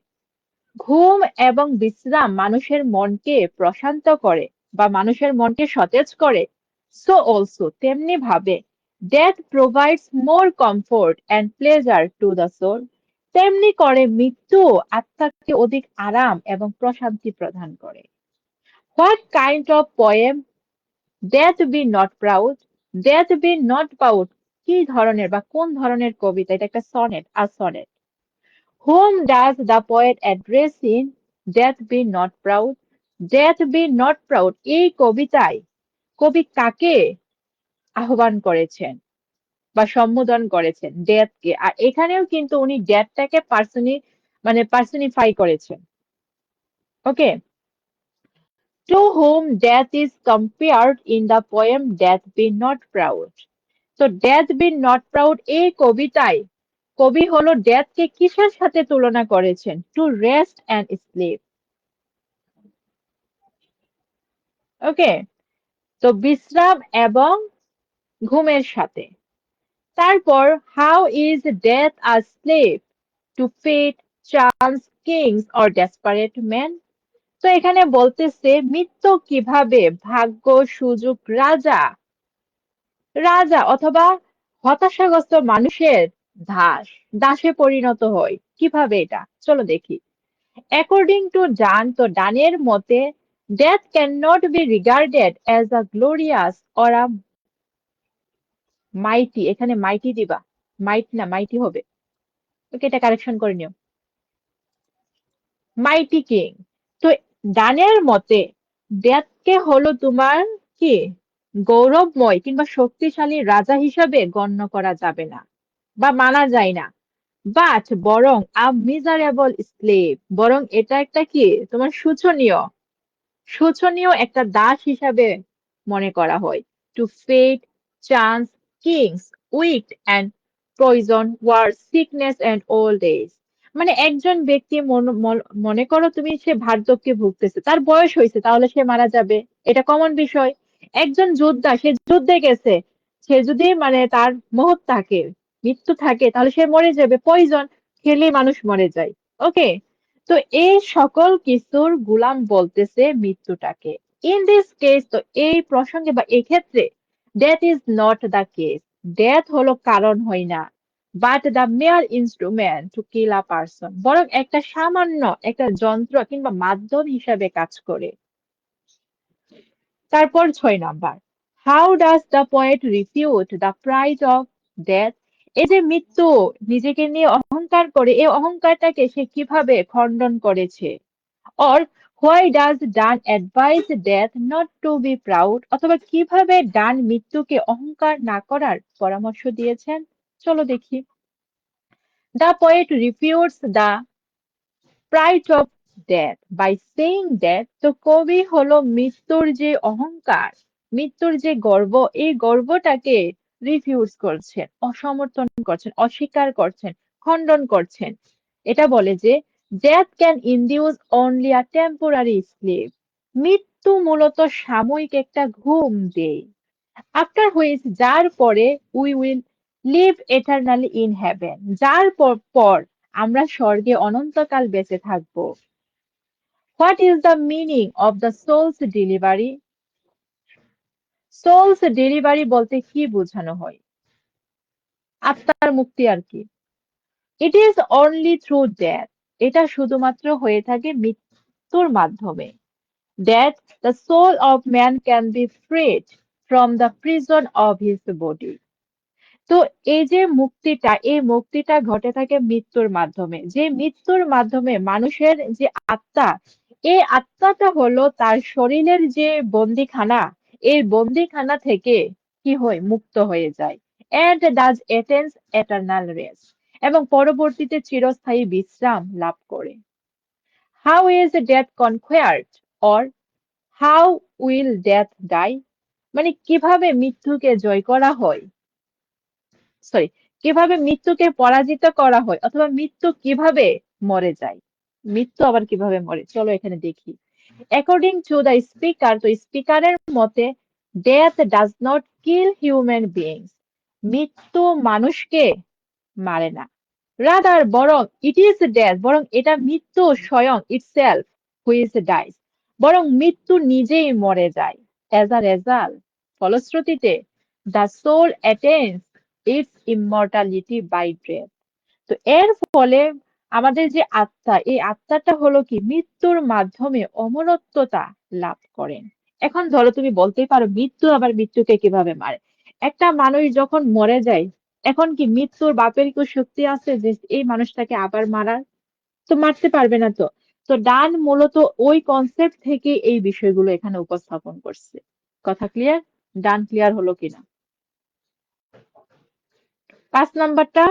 Speaker 1: ঘুম এবং বিশ্রাম মানুষের মনকে প্রশান্ত করে বা মানুষের মনকে সতেজ করে, সো অলসো তেমনি ভাবে death provides more comfort and pleasure to the soul, তেমনি করে মৃত্যু আত্মাকে অধিক আরাম এবং প্রশান্তি প্রদান করে। What kind of poem death be not proud? Death be not proud কি ধরনের বা কোন ধরনের কবিতা? এটা একটা সনেট, আর sonnet. Whom does the poet address in death be not proud? Death be not proud এই কবিতায় কবি কাকে আহ্বান করেছেন বা সম্বোধন করেছেন? ডেথকে। আর এখানেও কিন্তু উনি ডেথটাকে পার্সনিফাই করেছেন। ওকে, to whom death is compared in the poem Death Be Not Proud. তো ডেথ বি নট প্রাউড এই কবিতায় কবি হলো ডেথকে কিসের সাথে তুলনা করেছেন? To rest and sleep. Okay, তো বিশ্রাম এবং ঘুমের সাথে। তারপর how is death a slave to fate, chance, kings or desperate man? তো এখানে বলতেছে মৃত্যু কিভাবে ভাগ্য, সুযোগ, রাজা রাজা অথবা হতাশাগ্রস্ত মানুষের দাস দাসে পরিণত হয়। কিভাবে এটা, চলো দেখি। অ্যাকর্ডিং টু ডান, তো ডানের মতে death can not be regarded as a glorious or a mighty, এখানে মাইটি দিবা, মাইট না, মাইটি হবে। ওকে, এটা কারেকশন করে নিও। মাইটি কিং। তো ডানের মতে ডেথকে হলো তোমার কি গৌরবময় কিংবা শক্তিশালী রাজা হিসাবে গণ্য করা যাবে না বা মানা যায় না, বাট বরং আ মিজারেবল স্লেভ, বরং এটা একটা কি তোমার শোচনীয় শোচনীয় একটা দাস হিসাবে মনে করা হয়। To fate, chance, kings, weak and poison, war, sickness and old age. মানে একজন ব্যক্তি মনে করো তুমি সে বার্ধক্যে ভুগতেছে, তার বয়স হয়েছে, তাহলে সে মারা যাবে, এটা কমন বিষয়। একজন যোদ্ধা, সে যুদ্ধে গেছে, সে যদি মানে তার মহৎ থাকে, মৃত্যু থাকে, তাহলে সে মরে যাবে, পয়জন খেলে মানুষ মরে যায়। ওকে, তো এই সকল কিছুর গুলাম বলতেছে মৃত্যুটাকে। ইন দিস কেস, তো এই প্রসঙ্গে বা এই ক্ষেত্রে death is not the case, death হলো কারণ হয় না, but the mere instrument to kill a person, বরং একটা সামান্য একটা যন্ত্র কিংবা মাধ্যম হিসাবে কাজ করে। তারপর 6 number, how does the poet refute the pride of death. এই যে মৃত্যু নিজেকে নিয়ে অহংকার করে, এই অহংকারটাকে সে কিভাবে খণ্ডন করেছে। Or why does done advise death not to be proud? অথবা কিভাবে ডান মৃত্যুকে অহংকার না করার পরামর্শ দিয়েছেন, চলো দেখি। The poet refutes the pride of death by saying that, তো কবি হলো মৃত্যুর যে অহংকার, মৃত্যুর যে গর্ব, এই গর্বটাকে রিফিউজ করছেন, অসমর্থন করছেন, অস্বীকার করছেন, খণ্ডন করছেন। এটা বলে যে death can induce only a temporary sleep, মৃত্যু মূলত সাময়িক একটা ঘুম দেয়। আফটার হুইচ, যার পরে we will live eternally in heaven, যার পর আমরা স্বর্গে অনন্তকাল বেঁচে থাকবো। What is the meaning of the soul's delivery? Soul's delivery বলতে কি বোঝানো হয়? আত্মার মুক্তি আর কি। It is only through death, এটা শুধুমাত্র হয়ে থাকে মৃত্যুর মাধ্যমে। That the soul of man can be freed from the prison of his body. তো এই যে মুক্তিটা, এই মুক্তিটা ঘটে থাকে মৃত্যুর মাধ্যমে, যে মৃত্যুর মাধ্যমে মানুষের যে আত্মা, এই আত্মাটা হলো তার শরীরের যে বন্দিখানা, এই বন্দিখানা থেকে কি হয়, মুক্ত হয়ে যায়। and does attains eternal rest, এবং পরবর্তীতে চিরস্থায়ী বিশ্রাম লাভ করে। how is death conquered, or how will death die? মানে কিভাবে মৃত্যুকে জয় করা হয়, সরি, কিভাবে মৃত্যুকে পরাজিত করা হয়, অথবা মৃত্যু কিভাবে মরে যায়, মৃত্যু আবার কিভাবে মরে, চলো এখানে দেখি। অ্যাকর্ডিং টু দ্য স্পিকার, তো স্পিকারের মতে death does not kill human beings, মৃত্যু মানুষকে মারে না। রাদার, বরং ইট ইজ ডেথ, বরং এটা মৃত্যু স্বয়ং, ইটসেলফ হুইচ ডাইজ, বরং মৃত্যু নিজেই মরে যায়। অ্যাজ আ রেজাল্ট, ফলশ্রুতিতে the soul attains its immortality by death. তো এর ফলে আমাদের যে আত্মা, এই আত্মাটা হলো কি মৃত্যুর মাধ্যমে অমরত্বতা লাভ করেন। এখন ধরো তুমি বলতেই পারো মৃত্যু আবার মৃত্যুকে কিভাবে মারে। একটা মানুষ যখন মরে যায়, এখন কি মৃত্যুর বাপের কি শক্তি আছে যে এই মানুষটাকে আবার মারার? তো মারতে পারবে না। তো তো ডান মূলত ওই কনসেপ্ট থেকে এই বিষয়গুলো এখানে উপস্থাপন করছে। কথা ক্লিয়ার? ডান ক্লিয়ার হলো কিনা? 5 নাম্বারটা